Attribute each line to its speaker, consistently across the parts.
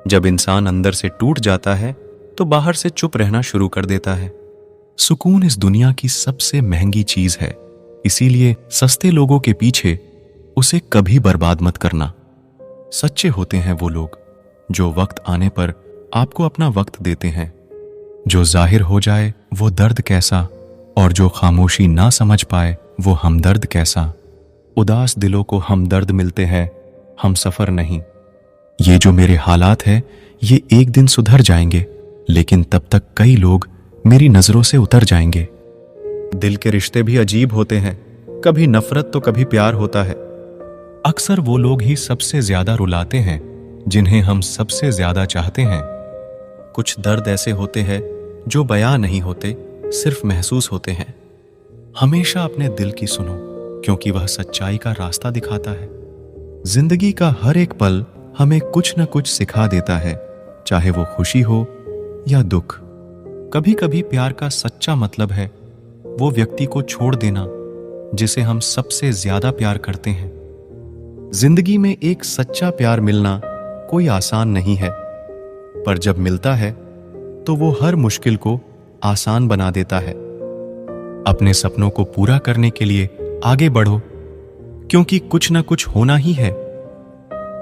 Speaker 1: जब इंसान अंदर से टूट जाता है तो बाहर से चुप रहना शुरू कर देता है। सुकून इस दुनिया की सबसे महंगी चीज है, इसीलिए सस्ते लोगों के पीछे उसे कभी बर्बाद मत करना। सच्चे होते हैं वो लोग जो वक्त आने पर आपको अपना वक्त देते हैं। जो जाहिर हो जाए वो दर्द कैसा, और जो खामोशी ना समझ पाए वो हमदर्द कैसा। उदास दिलों को हमदर्द मिलते हैं, हम सफर नहीं। ये जो मेरे हालात है ये एक दिन सुधर जाएंगे, लेकिन तब तक कई लोग मेरी नजरों से उतर जाएंगे। दिल के रिश्ते भी अजीब होते हैं, कभी नफरत तो कभी प्यार होता है। अक्सर वो लोग ही सबसे ज्यादा रुलाते हैं जिन्हें हम सबसे ज्यादा चाहते हैं। कुछ दर्द ऐसे होते हैं जो बयां नहीं होते, सिर्फ महसूस होते हैं। हमेशा अपने दिल की सुनो, क्योंकि वह सच्चाई का रास्ता दिखाता है। जिंदगी का हर एक पल हमें कुछ न कुछ सिखा देता है, चाहे वो खुशी हो या दुख। कभी कभी प्यार का सच्चा मतलब है वो व्यक्ति को छोड़ देना जिसे हम सबसे ज्यादा प्यार करते हैं। जिंदगी में एक सच्चा प्यार मिलना कोई आसान नहीं है, पर जब मिलता है तो वो हर मुश्किल को आसान बना देता है। अपने सपनों को पूरा करने के लिए आगे बढ़ो, क्योंकि कुछ ना कुछ होना ही है।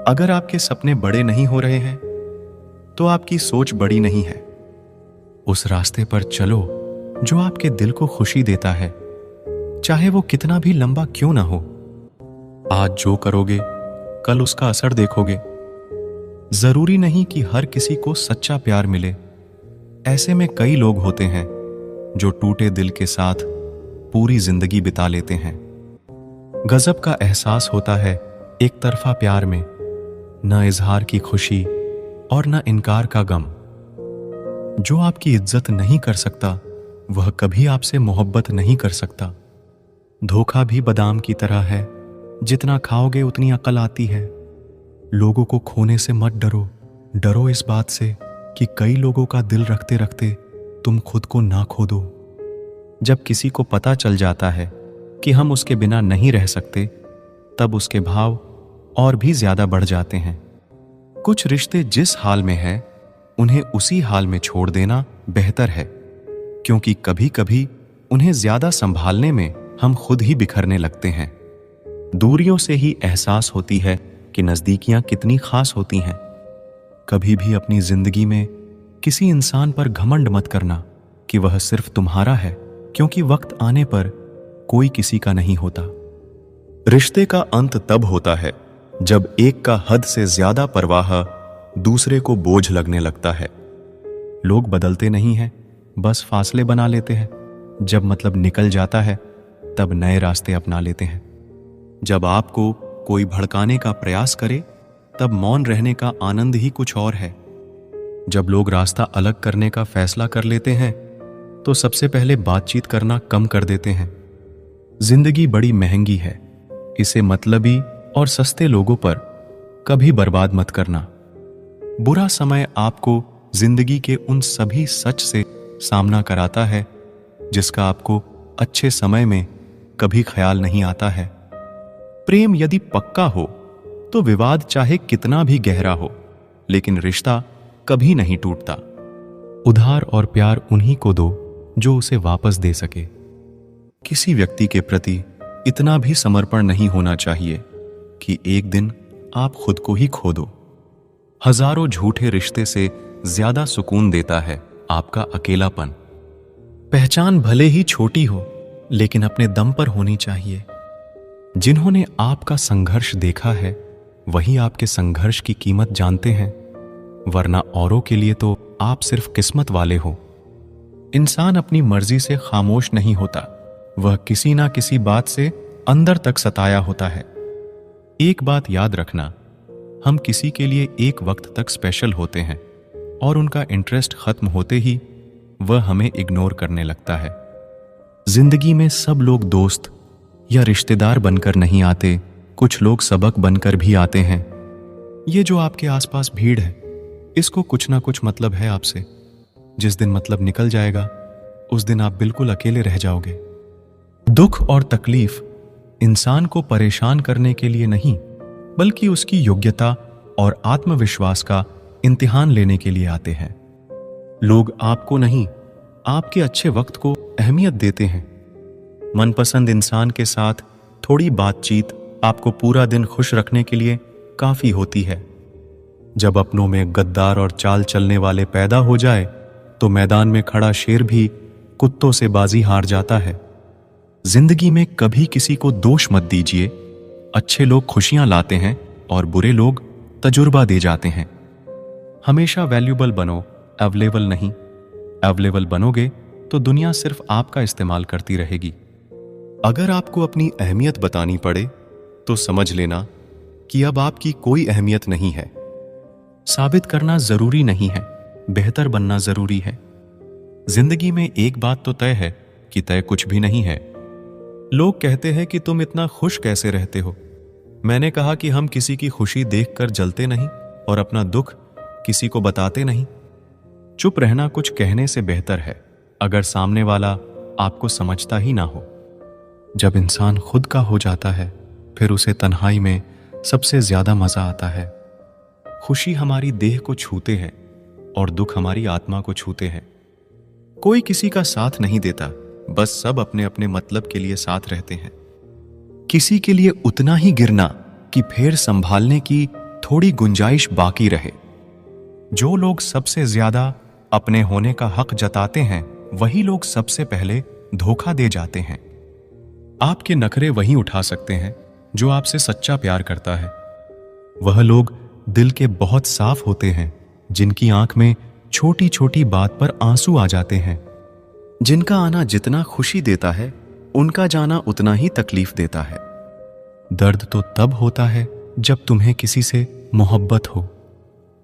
Speaker 1: अगर आपके सपने बड़े नहीं हो रहे हैं तो आपकी सोच बड़ी नहीं है। उस रास्ते पर चलो जो आपके दिल को खुशी देता है, चाहे वो कितना भी लंबा क्यों ना हो। आज जो करोगे कल उसका असर देखोगे। जरूरी नहीं कि हर किसी को सच्चा प्यार मिले। ऐसे में कई लोग होते हैं जो टूटे दिल के साथ पूरी जिंदगी बिता लेते हैं। गजब का एहसास होता है एक तरफा प्यार में, न इजहार की खुशी और न इनकार का गम। जो आपकी इज्जत नहीं कर सकता वह कभी आपसे मोहब्बत नहीं कर सकता। धोखा भी बादाम की तरह है, जितना खाओगे उतनी अकल आती है। लोगों को खोने से मत डरो, डरो इस बात से कि कई लोगों का दिल रखते रखते तुम खुद को ना खो दो। जब किसी को पता चल जाता है कि हम उसके बिना नहीं रह सकते, तब उसके भाव और भी ज्यादा बढ़ जाते हैं। कुछ रिश्ते जिस हाल में है उन्हें उसी हाल में छोड़ देना बेहतर है, क्योंकि कभी कभी उन्हें ज्यादा संभालने में हम खुद ही बिखरने लगते हैं। दूरियों से ही एहसास होती है कि नजदीकियां कितनी खास होती हैं। कभी भी अपनी जिंदगी में किसी इंसान पर घमंड मत करना कि वह सिर्फ तुम्हारा है, क्योंकि वक्त आने पर कोई किसी का नहीं होता। रिश्ते का अंत तब होता है जब एक का हद से ज्यादा परवाह दूसरे को बोझ लगने लगता है। लोग बदलते नहीं हैं, बस फासले बना लेते हैं। जब मतलब निकल जाता है तब नए रास्ते अपना लेते हैं। जब आपको कोई भड़काने का प्रयास करे तब मौन रहने का आनंद ही कुछ और है। जब लोग रास्ता अलग करने का फैसला कर लेते हैं तो सबसे पहले बातचीत करना कम कर देते हैं। जिंदगी बड़ी महंगी है, इसे मतलबी और सस्ते लोगों पर कभी बर्बाद मत करना। बुरा समय आपको जिंदगी के उन सभी सच से सामना कराता है जिसका आपको अच्छे समय में कभी ख्याल नहीं आता है। प्रेम यदि पक्का हो तो विवाद चाहे कितना भी गहरा हो, लेकिन रिश्ता कभी नहीं टूटता। उधार और प्यार उन्हीं को दो जो उसे वापस दे सके। किसी व्यक्ति के प्रति इतना भी समर्पण नहीं होना चाहिए कि एक दिन आप खुद को ही खो दो। हजारों झूठे रिश्ते से ज्यादा सुकून देता है आपका अकेलापन। पहचान भले ही छोटी हो, लेकिन अपने दम पर होनी चाहिए। जिन्होंने आपका संघर्ष देखा है वही आपके संघर्ष की कीमत जानते हैं, वरना औरों के लिए तो आप सिर्फ किस्मत वाले हो। इंसान अपनी मर्जी से खामोश नहीं होता, वह किसी ना किसी बात से अंदर तक सताया होता है। एक बात याद रखना, हम किसी के लिए एक वक्त तक स्पेशल होते हैं और उनका इंटरेस्ट खत्म होते ही वह हमें इग्नोर करने लगता है। जिंदगी में सब लोग दोस्त या रिश्तेदार बनकर नहीं आते, कुछ लोग सबक बनकर भी आते हैं। ये जो आपके आसपास भीड़ है, इसको कुछ ना कुछ मतलब है आपसे। जिस दिन मतलब निकल जाएगा उस दिन आप बिल्कुल अकेले रह जाओगे। दुख और तकलीफ इंसान को परेशान करने के लिए नहीं, बल्कि उसकी योग्यता और आत्मविश्वास का इम्तिहान लेने के लिए आते हैं। लोग आपको नहीं, आपके अच्छे वक्त को अहमियत देते हैं। मनपसंद इंसान के साथ थोड़ी बातचीत आपको पूरा दिन खुश रखने के लिए काफी होती है। जब अपनों में गद्दार और चाल चलने वाले पैदा हो जाए तो मैदान में खड़ा शेर भी कुत्तों से बाजी हार जाता है। जिंदगी में कभी किसी को दोष मत दीजिए। अच्छे लोग खुशियां लाते हैं और बुरे लोग तजुर्बा दे जाते हैं। हमेशा वैल्यूबल बनो, अवेलेबल नहीं। अवेलेबल बनोगे तो दुनिया सिर्फ आपका इस्तेमाल करती रहेगी। अगर आपको अपनी अहमियत बतानी पड़े तो समझ लेना कि अब आपकी कोई अहमियत नहीं है। साबित करना जरूरी नहीं है, बेहतर बनना जरूरी है। जिंदगी में एक बात तो तय है कि तय कुछ भी नहीं है। लोग कहते हैं कि तुम इतना खुश कैसे रहते हो। मैंने कहा कि हम किसी की खुशी देखकर जलते नहीं और अपना दुख किसी को बताते नहीं। चुप रहना कुछ कहने से बेहतर है अगर सामने वाला आपको समझता ही ना हो। जब इंसान खुद का हो जाता है फिर उसे तन्हाई में सबसे ज्यादा मजा आता है। खुशी हमारी देह को छूते हैं और दुख हमारी आत्मा को छूते हैं। कोई किसी का साथ नहीं देता, बस सब अपने अपने मतलब के लिए साथ रहते हैं। किसी के लिए उतना ही गिरना कि फिर संभालने की थोड़ी गुंजाइश बाकी रहे। जो लोग सबसे ज्यादा अपने होने का हक जताते हैं वही लोग सबसे पहले धोखा दे जाते हैं। आपके नखरे वही उठा सकते हैं जो आपसे सच्चा प्यार करता है। वह लोग दिल के बहुत साफ होते हैं जिनकी आंख में छोटी छोटी बात पर आंसू आ जाते हैं। जिनका आना जितना खुशी देता है उनका जाना उतना ही तकलीफ देता है। दर्द तो तब होता है जब तुम्हें किसी से मोहब्बत हो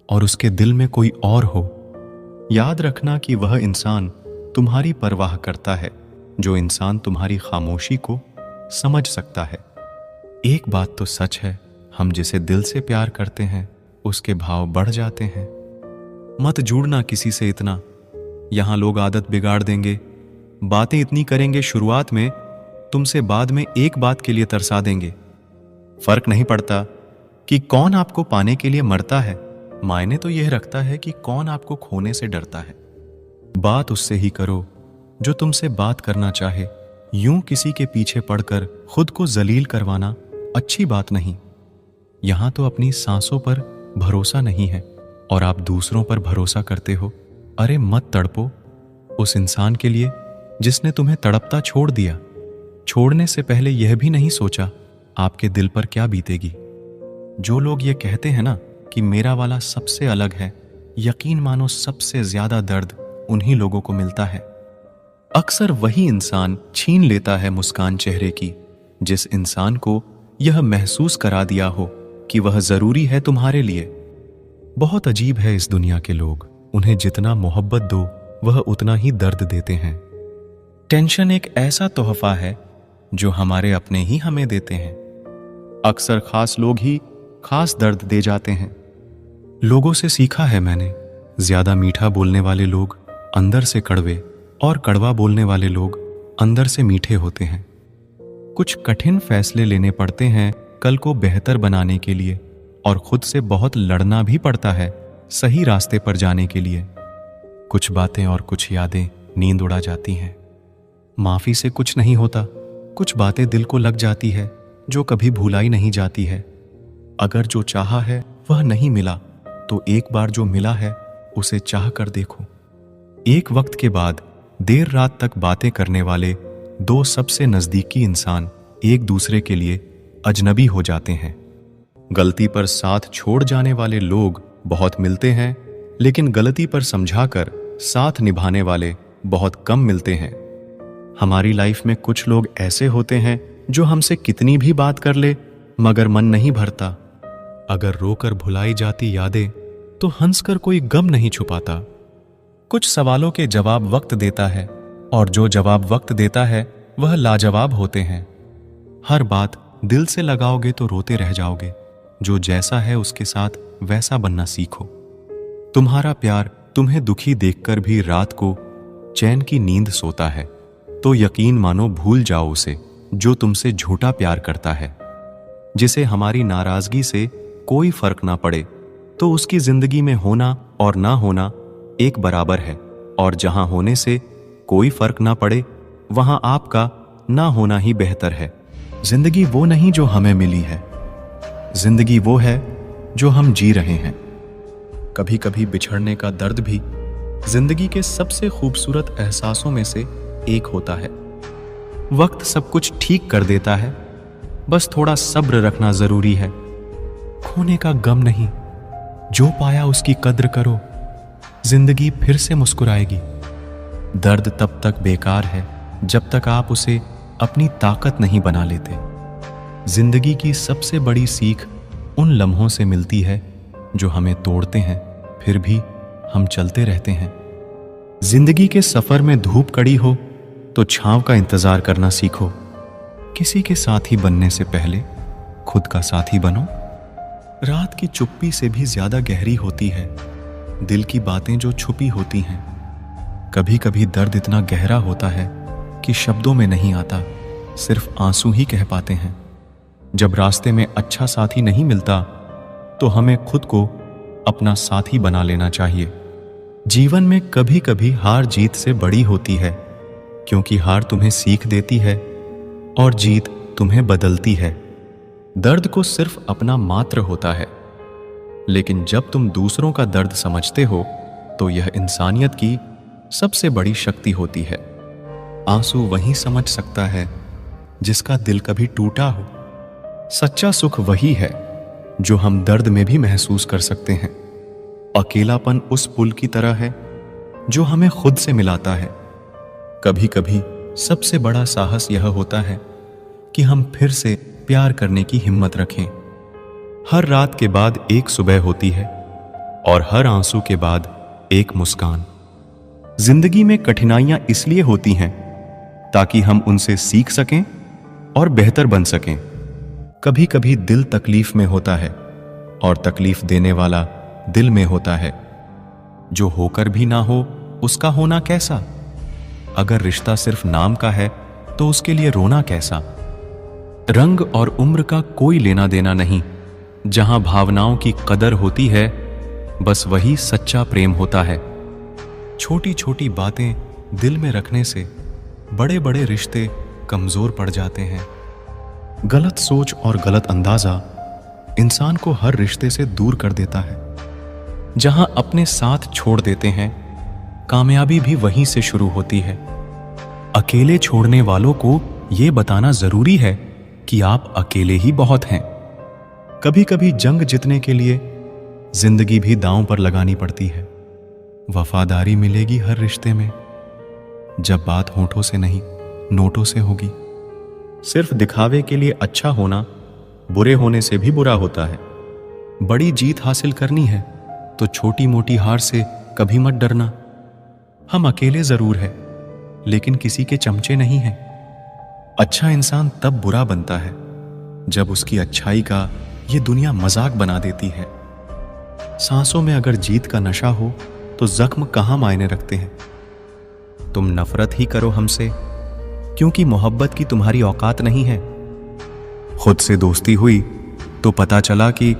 Speaker 1: और उसके दिल में कोई और हो। याद रखना कि वह इंसान तुम्हारी परवाह करता है जो इंसान तुम्हारी खामोशी को समझ सकता है। एक बात तो सच है, हम जिसे दिल से प्यार करते हैं उसके भाव बढ़ जाते हैं। मत जुड़ना किसी से इतना, यहां लोग आदत बिगाड़ देंगे। बातें इतनी करेंगे शुरुआत में, तुमसे बाद में एक बात के लिए तरसा देंगे। फर्क नहीं पड़ता कि कौन आपको पाने के लिए मरता है, मायने तो यह रखता है कि कौन आपको खोने से डरता है। बात उससे ही करो जो तुमसे बात करना चाहे। यूं किसी के पीछे पड़कर खुद को जलील करवाना अच्छी बात नहीं। यहां तो अपनी सांसों पर भरोसा नहीं है और आप दूसरों पर भरोसा करते हो। अरे मत तड़पो उस इंसान के लिए जिसने तुम्हें तड़पता छोड़ दिया। छोड़ने से पहले यह भी नहीं सोचा आपके दिल पर क्या बीतेगी। जो लोग ये कहते हैं ना कि मेरा वाला सबसे अलग है, यकीन मानो सबसे ज्यादा दर्द उन्हीं लोगों को मिलता है। अक्सर वही इंसान छीन लेता है मुस्कान चेहरे की जिस इंसान को यह महसूस करा दिया हो कि वह जरूरी है तुम्हारे लिए। बहुत अजीब है इस दुनिया के लोग, उन्हें जितना मोहब्बत दो वह उतना ही दर्द देते हैं। टेंशन एक ऐसा तोहफा है जो हमारे अपने ही हमें देते हैं। अक्सर खास लोग ही खास दर्द दे जाते हैं। लोगों से सीखा है मैंने, ज्यादा मीठा बोलने वाले लोग अंदर से कड़वे और कड़वा बोलने वाले लोग अंदर से मीठे होते हैं। कुछ कठिन फैसले लेने पड़ते हैं कल को बेहतर बनाने के लिए, और खुद से बहुत लड़ना भी पड़ता है सही रास्ते पर जाने के लिए। कुछ बातें और कुछ यादें नींद उड़ा जाती हैं। माफी से कुछ नहीं होता, कुछ बातें दिल को लग जाती है जो कभी भुलाई नहीं जाती है। अगर जो चाहा है वह नहीं मिला तो एक बार जो मिला है उसे चाह कर देखो। एक वक्त के बाद देर रात तक बातें करने वाले दो सबसे नजदीकी इंसान एक दूसरे के लिए अजनबी हो जाते हैं। गलती पर साथ छोड़ जाने वाले लोग बहुत मिलते हैं, लेकिन गलती पर समझाकर साथ निभाने वाले बहुत कम मिलते हैं। हमारी लाइफ में कुछ लोग ऐसे होते हैं जो हमसे कितनी भी बात कर ले मगर मन नहीं भरता। अगर रोकर भुलाई जाती यादें तो हंसकर कोई गम नहीं छुपाता। कुछ सवालों के जवाब वक्त देता है और जो जवाब वक्त देता है वह लाजवाब होते हैं। हर बात दिल से लगाओगे तो रोते रह जाओगे। जो जैसा है उसके साथ वैसा बनना सीखो। तुम्हारा प्यार तुम्हें दुखी देखकर भी रात को चैन की नींद सोता है तो यकीन मानो भूल जाओ उसे जो तुमसे झूठा प्यार करता है। जिसे हमारी नाराजगी से कोई फर्क ना पड़े तो उसकी जिंदगी में होना और ना होना एक बराबर है, और जहां होने से कोई फर्क ना पड़े वहां आपका ना होना ही बेहतर है। जिंदगी वो नहीं जो हमें मिली है, जिंदगी वो है जो हम जी रहे हैं। कभी कभी बिछड़ने का दर्द भी जिंदगी के सबसे खूबसूरत एहसासों में से एक होता है। वक्त सब कुछ ठीक कर देता है, बस थोड़ा सब्र रखना जरूरी है। खोने का गम नहीं, जो पाया उसकी कद्र करो, जिंदगी फिर से मुस्कुराएगी। दर्द तब तक बेकार है जब तक आप उसे अपनी ताकत नहीं बना लेते। जिंदगी की सबसे बड़ी सीख उन लम्हों से मिलती है जो हमें तोड़ते हैं, फिर भी हम चलते रहते हैं। जिंदगी के सफर में धूप कड़ी हो तो छांव का इंतजार करना सीखो। किसी के साथी बनने से पहले खुद का साथी बनो। रात की चुप्पी से भी ज्यादा गहरी होती है दिल की बातें जो छुपी होती हैं। कभी कभी दर्द इतना गहरा होता है कि शब्दों में नहीं आता, सिर्फ आंसू ही कह पाते हैं। जब रास्ते में अच्छा साथी नहीं मिलता तो हमें खुद को अपना साथी बना लेना चाहिए। जीवन में कभी कभी हार जीत से बड़ी होती है, क्योंकि हार तुम्हें सीख देती है और जीत तुम्हें बदलती है। दर्द को सिर्फ अपना मात्र होता है, लेकिन जब तुम दूसरों का दर्द समझते हो तो यह इंसानियत की सबसे बड़ी शक्ति होती है। आंसू वही समझ सकता है जिसका दिल कभी टूटा हो। सच्चा सुख वही है जो हम दर्द में भी महसूस कर सकते हैं। अकेलापन उस पुल की तरह है जो हमें खुद से मिलाता है। कभी कभी सबसे बड़ा साहस यह होता है कि हम फिर से प्यार करने की हिम्मत रखें। हर रात के बाद एक सुबह होती है और हर आंसू के बाद एक मुस्कान। जिंदगी में कठिनाइयां इसलिए होती हैं ताकि हम उनसे सीख सकें और बेहतर बन सकें। कभी कभी दिल तकलीफ में होता है और तकलीफ देने वाला दिल में होता है। जो होकर भी ना हो उसका होना कैसा। अगर रिश्ता सिर्फ नाम का है तो उसके लिए रोना कैसा। रंग और उम्र का कोई लेना देना नहीं। जहां भावनाओं की कदर होती है बस वही सच्चा प्रेम होता है। छोटी छोटी बातें दिल में रखने से बड़े बड़े रिश्ते कमजोर पड़ जाते हैं। गलत सोच और गलत अंदाजा इंसान को हर रिश्ते से दूर कर देता है। जहां अपने साथ छोड़ देते हैं, कामयाबी भी वहीं से शुरू होती है। अकेले छोड़ने वालों को यह बताना जरूरी है कि आप अकेले ही बहुत हैं। कभी कभी जंग जीतने के लिए जिंदगी भी दांव पर लगानी पड़ती है। वफादारी मिलेगी हर रिश्ते में, जब बात होठों से नहीं नोटों से होगी। सिर्फ दिखावे के लिए अच्छा होना बुरे होने से भी बुरा होता है। बड़ी जीत हासिल करनी है तो छोटी मोटी हार से कभी मत डरना। हम अकेले जरूर हैं, लेकिन किसी के चमचे नहीं हैं। अच्छा इंसान तब बुरा बनता है जब उसकी अच्छाई का ये दुनिया मजाक बना देती है। सांसों में अगर जीत का नशा हो तो जख्म कहां मायने रखते हैं। तुम नफरत ही करो हमसे, क्योंकि मोहब्बत की तुम्हारी औकात नहीं है। खुद से दोस्ती हुई तो पता चला कि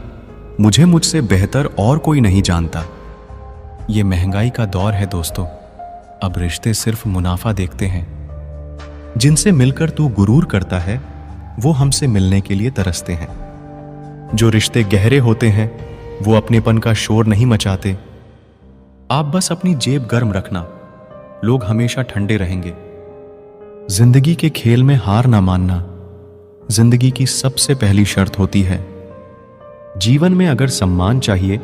Speaker 1: मुझसे बेहतर और कोई नहीं जानता। ये महंगाई का दौर है दोस्तों, अब रिश्ते सिर्फ मुनाफा देखते हैं। जिनसे मिलकर तू गुरूर करता है वो हमसे मिलने के लिए तरसते हैं। जो रिश्ते गहरे होते हैं वो अपनेपन का शोर नहीं मचाते। आप बस अपनी जेब गर्म रखना, लोग हमेशा ठंडे रहेंगे। जिंदगी के खेल में हार ना मानना जिंदगी की सबसे पहली शर्त होती है। जीवन में अगर सम्मान चाहिए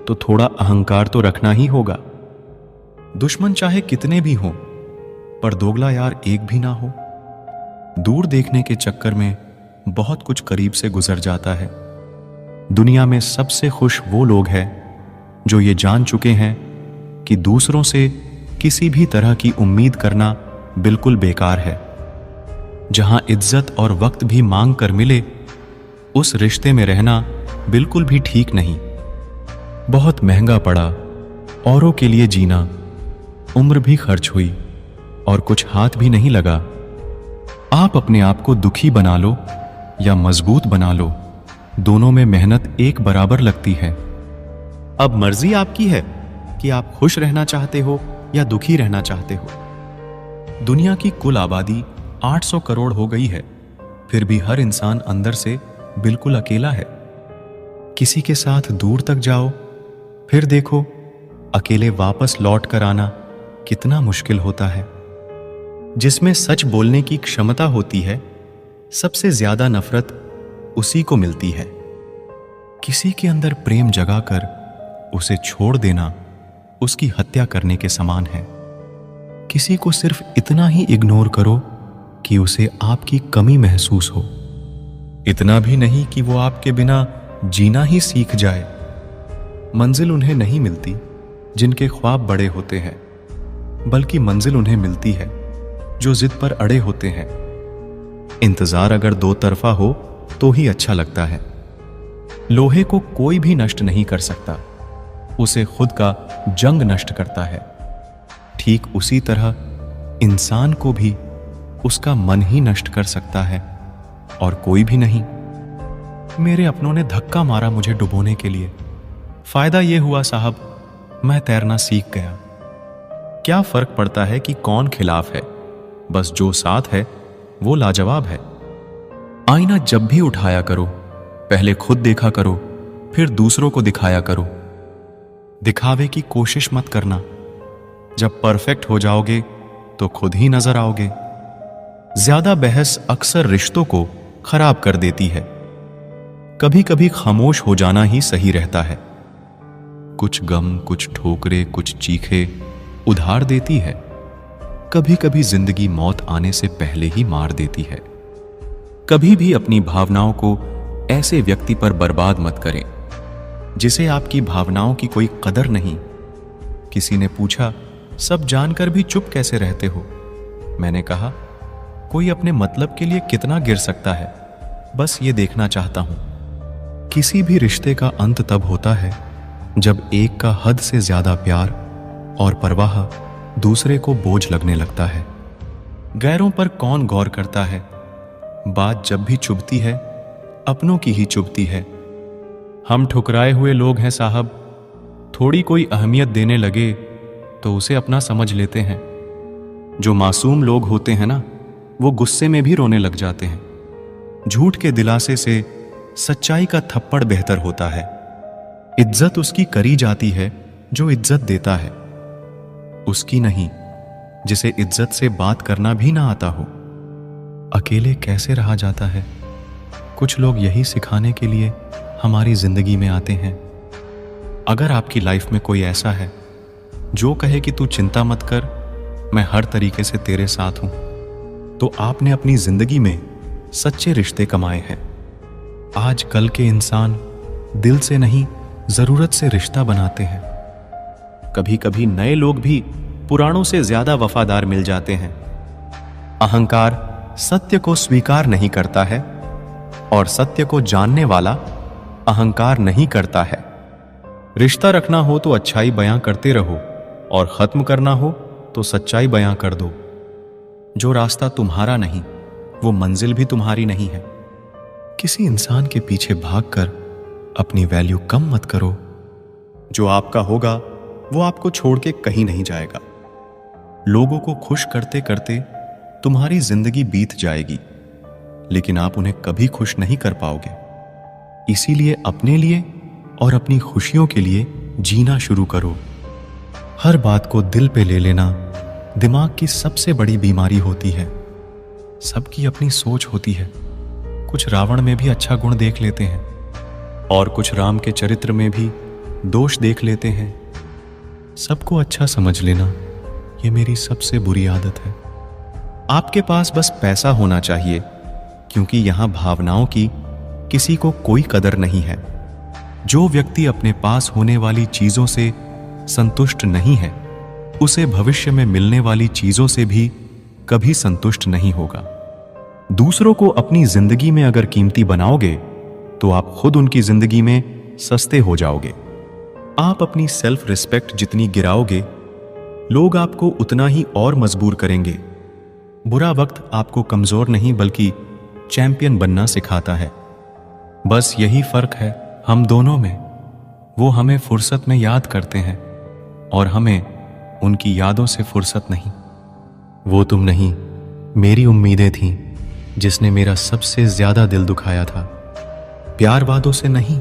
Speaker 1: तो थोड़ा अहंकार तो रखना ही होगा। दुश्मन चाहे कितने भी हों, पर दोगला यार एक भी ना हो। दूर देखने के चक्कर में बहुत कुछ करीब से गुजर जाता है। दुनिया में सबसे खुश वो लोग हैं जो ये जान चुके हैं कि दूसरों से किसी भी तरह की उम्मीद करना बिल्कुल बेकार है। जहां इज्जत और वक्त भी मांग कर मिले, उस रिश्ते में रहना बिल्कुल भी ठीक नहीं। बहुत महंगा पड़ा औरों के लिए जीना, उम्र भी खर्च हुई और कुछ हाथ भी नहीं लगा। आप अपने आप को दुखी बना लो या मजबूत बना लो, दोनों में मेहनत एक बराबर लगती है। अब मर्जी आपकी है कि आप खुश रहना चाहते हो या दुखी रहना चाहते हो। दुनिया की कुल आबादी 800 करोड़ हो गई है, फिर भी हर इंसान अंदर से बिल्कुल अकेला है। किसी के साथ दूर तक जाओ, फिर देखो अकेले वापस लौट कर आना कितना मुश्किल होता है। जिसमें सच बोलने की क्षमता होती है, सबसे ज्यादा नफरत उसी को मिलती है। किसी के अंदर प्रेम जगाकर उसे छोड़ देना उसकी हत्या करने के समान है। किसी को सिर्फ इतना ही इग्नोर करो कि उसे आपकी कमी महसूस हो, इतना भी नहीं कि वो आपके बिना जीना ही सीख जाए। मंजिल उन्हें नहीं मिलती जिनके ख्वाब बड़े होते हैं, बल्कि मंजिल उन्हें मिलती है जो जिद पर अड़े होते हैं। इंतजार अगर दो तरफा हो तो ही अच्छा लगता है। लोहे को कोई भी नष्ट नहीं कर सकता, उसे खुद का जंग नष्ट करता है। ठीक उसी तरह इंसान को भी उसका मन ही नष्ट कर सकता है और कोई भी नहीं। मेरे अपनों ने धक्का मारा मुझे डुबोने के लिए। फायदा यह हुआ साहब, मैं तैरना सीख गया। क्या फर्क पड़ता है कि कौन खिलाफ है, बस जो साथ है वो लाजवाब है। आईना जब भी उठाया करो, पहले खुद देखा करो, फिर दूसरों को दिखाया करो। दिखावे की कोशिश मत करना। जब परफेक्ट हो जाओगे तो खुद ही नजर आओगे। ज्यादा बहस अक्सर रिश्तों को खराब कर देती है। कभी कभी खामोश हो जाना ही सही रहता है। कुछ गम, कुछ ठोकरे, कुछ चीखे उधार देती है। कभी कभी जिंदगी मौत आने से पहले ही मार देती है। कभी भी अपनी भावनाओं को ऐसे व्यक्ति पर बर्बाद मत करें जिसे आपकी भावनाओं की कोई कदर नहीं। किसी ने पूछा, सब जानकर भी चुप कैसे रहते हो? मैंने कहा, कोई अपने मतलब के लिए कितना गिर सकता है, बस ये देखना चाहता हूं। किसी भी रिश्ते का अंत तब होता है जब एक का हद से ज्यादा प्यार और परवाह दूसरे को बोझ लगने लगता है। गैरों पर कौन गौर करता है? बात जब भी चुभती है, अपनों की ही चुभती है। हम ठुकराए हुए लोग हैं साहब। थोड़ी कोई अहमियत देने लगे तो उसे अपना समझ लेते हैं। जो मासूम लोग होते हैं ना, वो गुस्से में भी रोने लग जाते हैं। झूठ के दिलासे से सच्चाई का थप्पड़ बेहतर होता है। इज्जत उसकी करी जाती है जो इज्जत देता है, उसकी नहीं जिसे इज्जत से बात करना भी ना आता हो। अकेले कैसे रहा जाता है? कुछ लोग यही सिखाने के लिए हमारी जिंदगी में आते हैं। अगर आपकी लाइफ में कोई ऐसा है जो कहे कि तू चिंता मत कर, मैं हर तरीके से तेरे साथ हूं, तो आपने अपनी जिंदगी में सच्चे रिश्ते कमाए हैं। आज कल के इंसान दिल से नहीं, जरूरत से रिश्ता बनाते हैं। कभी कभी नए लोग भी पुरानों से ज्यादा वफादार मिल जाते हैं। अहंकार सत्य को स्वीकार नहीं करता है और सत्य को जानने वाला अहंकार नहीं करता है। रिश्ता रखना हो तो अच्छाई बयां करते रहो और खत्म करना हो तो सच्चाई बयां कर दो। जो रास्ता तुम्हारा नहीं, वो मंजिल भी तुम्हारी नहीं है। किसी इंसान के पीछे भागकर अपनी वैल्यू कम मत करो। जो आपका होगा वो आपको छोड़ के कहीं नहीं जाएगा। लोगों को खुश करते करते तुम्हारी जिंदगी बीत जाएगी, लेकिन आप उन्हें कभी खुश नहीं कर पाओगे। इसीलिए अपने लिए और अपनी खुशियों के लिए जीना शुरू करो। हर बात को दिल पे ले लेना दिमाग की सबसे बड़ी बीमारी होती है। सबकी अपनी सोच होती है। कुछ रावण में भी अच्छा गुण देख लेते हैं और कुछ राम के चरित्र में भी दोष देख लेते हैं। सबको अच्छा समझ लेना ये मेरी सबसे बुरी आदत है। आपके पास बस पैसा होना चाहिए, क्योंकि यहां भावनाओं की किसी को कोई कदर नहीं है। जो व्यक्ति अपने पास होने वाली चीजों से संतुष्ट नहीं है, उसे भविष्य में मिलने वाली चीजों से भी कभी संतुष्ट नहीं होगा। दूसरों को अपनी जिंदगी में अगर कीमती बनाओगे तो आप खुद उनकी जिंदगी में सस्ते हो जाओगे। आप अपनी सेल्फ रिस्पेक्ट जितनी गिराओगे, लोग आपको उतना ही और मजबूर करेंगे। बुरा वक्त आपको कमजोर नहीं बल्कि चैंपियन बनना सिखाता है। बस यही फर्क है हम दोनों में। वो हमें फुर्सत में याद करते हैं और हमें उनकी यादों से फुर्सत नहीं। वो तुम नहीं, मेरी उम्मीदें थीं जिसने मेरा सबसे ज्यादा दिल दुखाया था। प्यार वादों से नहीं,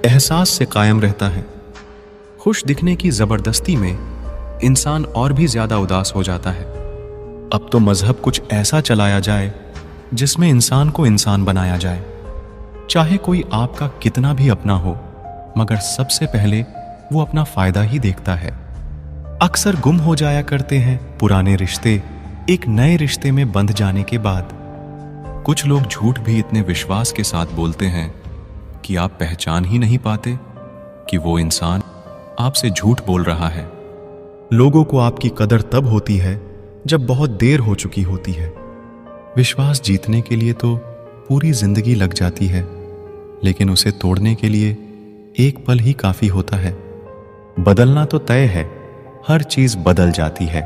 Speaker 1: एहसास से कायम रहता है। खुश दिखने की जबरदस्ती में इंसान और भी ज्यादा उदास हो जाता है। अब तो मजहब कुछ ऐसा चलाया जाए जिसमें इंसान को इंसान बनाया जाए। चाहे कोई आपका कितना भी अपना हो, मगर सबसे पहले वो अपना फायदा ही देखता है। अक्सर गुम हो जाया करते हैं पुराने रिश्ते एक नए रिश्ते में बंध जाने के बाद। कुछ लोग झूठ भी इतने विश्वास के साथ बोलते हैं कि आप पहचान ही नहीं पाते कि वो इंसान आपसे झूठ बोल रहा है। लोगों को आपकी कदर तब होती है जब बहुत देर हो चुकी होती है। विश्वास जीतने के लिए तो पूरी जिंदगी लग जाती है, लेकिन उसे तोड़ने के लिए एक पल ही काफी होता है। बदलना तो तय है, हर चीज बदल जाती है।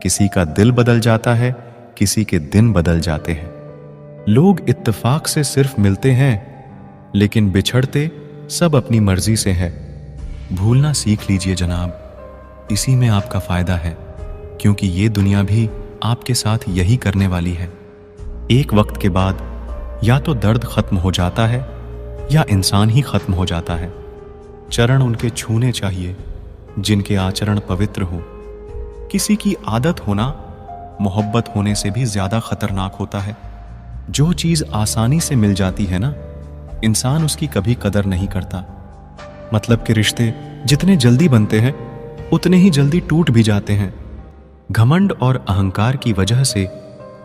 Speaker 1: किसी का दिल बदल जाता है, किसी के दिन बदल जाते हैं। लोग इत्तेफाक से सिर्फ मिलते हैं, लेकिन बिछड़ते सब अपनी मर्जी से है। भूलना सीख लीजिए जनाब, इसी में आपका फायदा है, क्योंकि ये दुनिया भी आपके साथ यही करने वाली है। एक वक्त के बाद या तो दर्द खत्म हो जाता है या इंसान ही खत्म हो जाता है। चरण उनके छूने चाहिए जिनके आचरण पवित्र हो। किसी की आदत होना मोहब्बत होने से भी ज्यादा खतरनाक होता है। जो चीज आसानी से मिल जाती है ना, इंसान उसकी कभी कदर नहीं करता। मतलब के रिश्ते जितने जल्दी बनते हैं उतने ही जल्दी टूट भी जाते हैं। घमंड और अहंकार की वजह से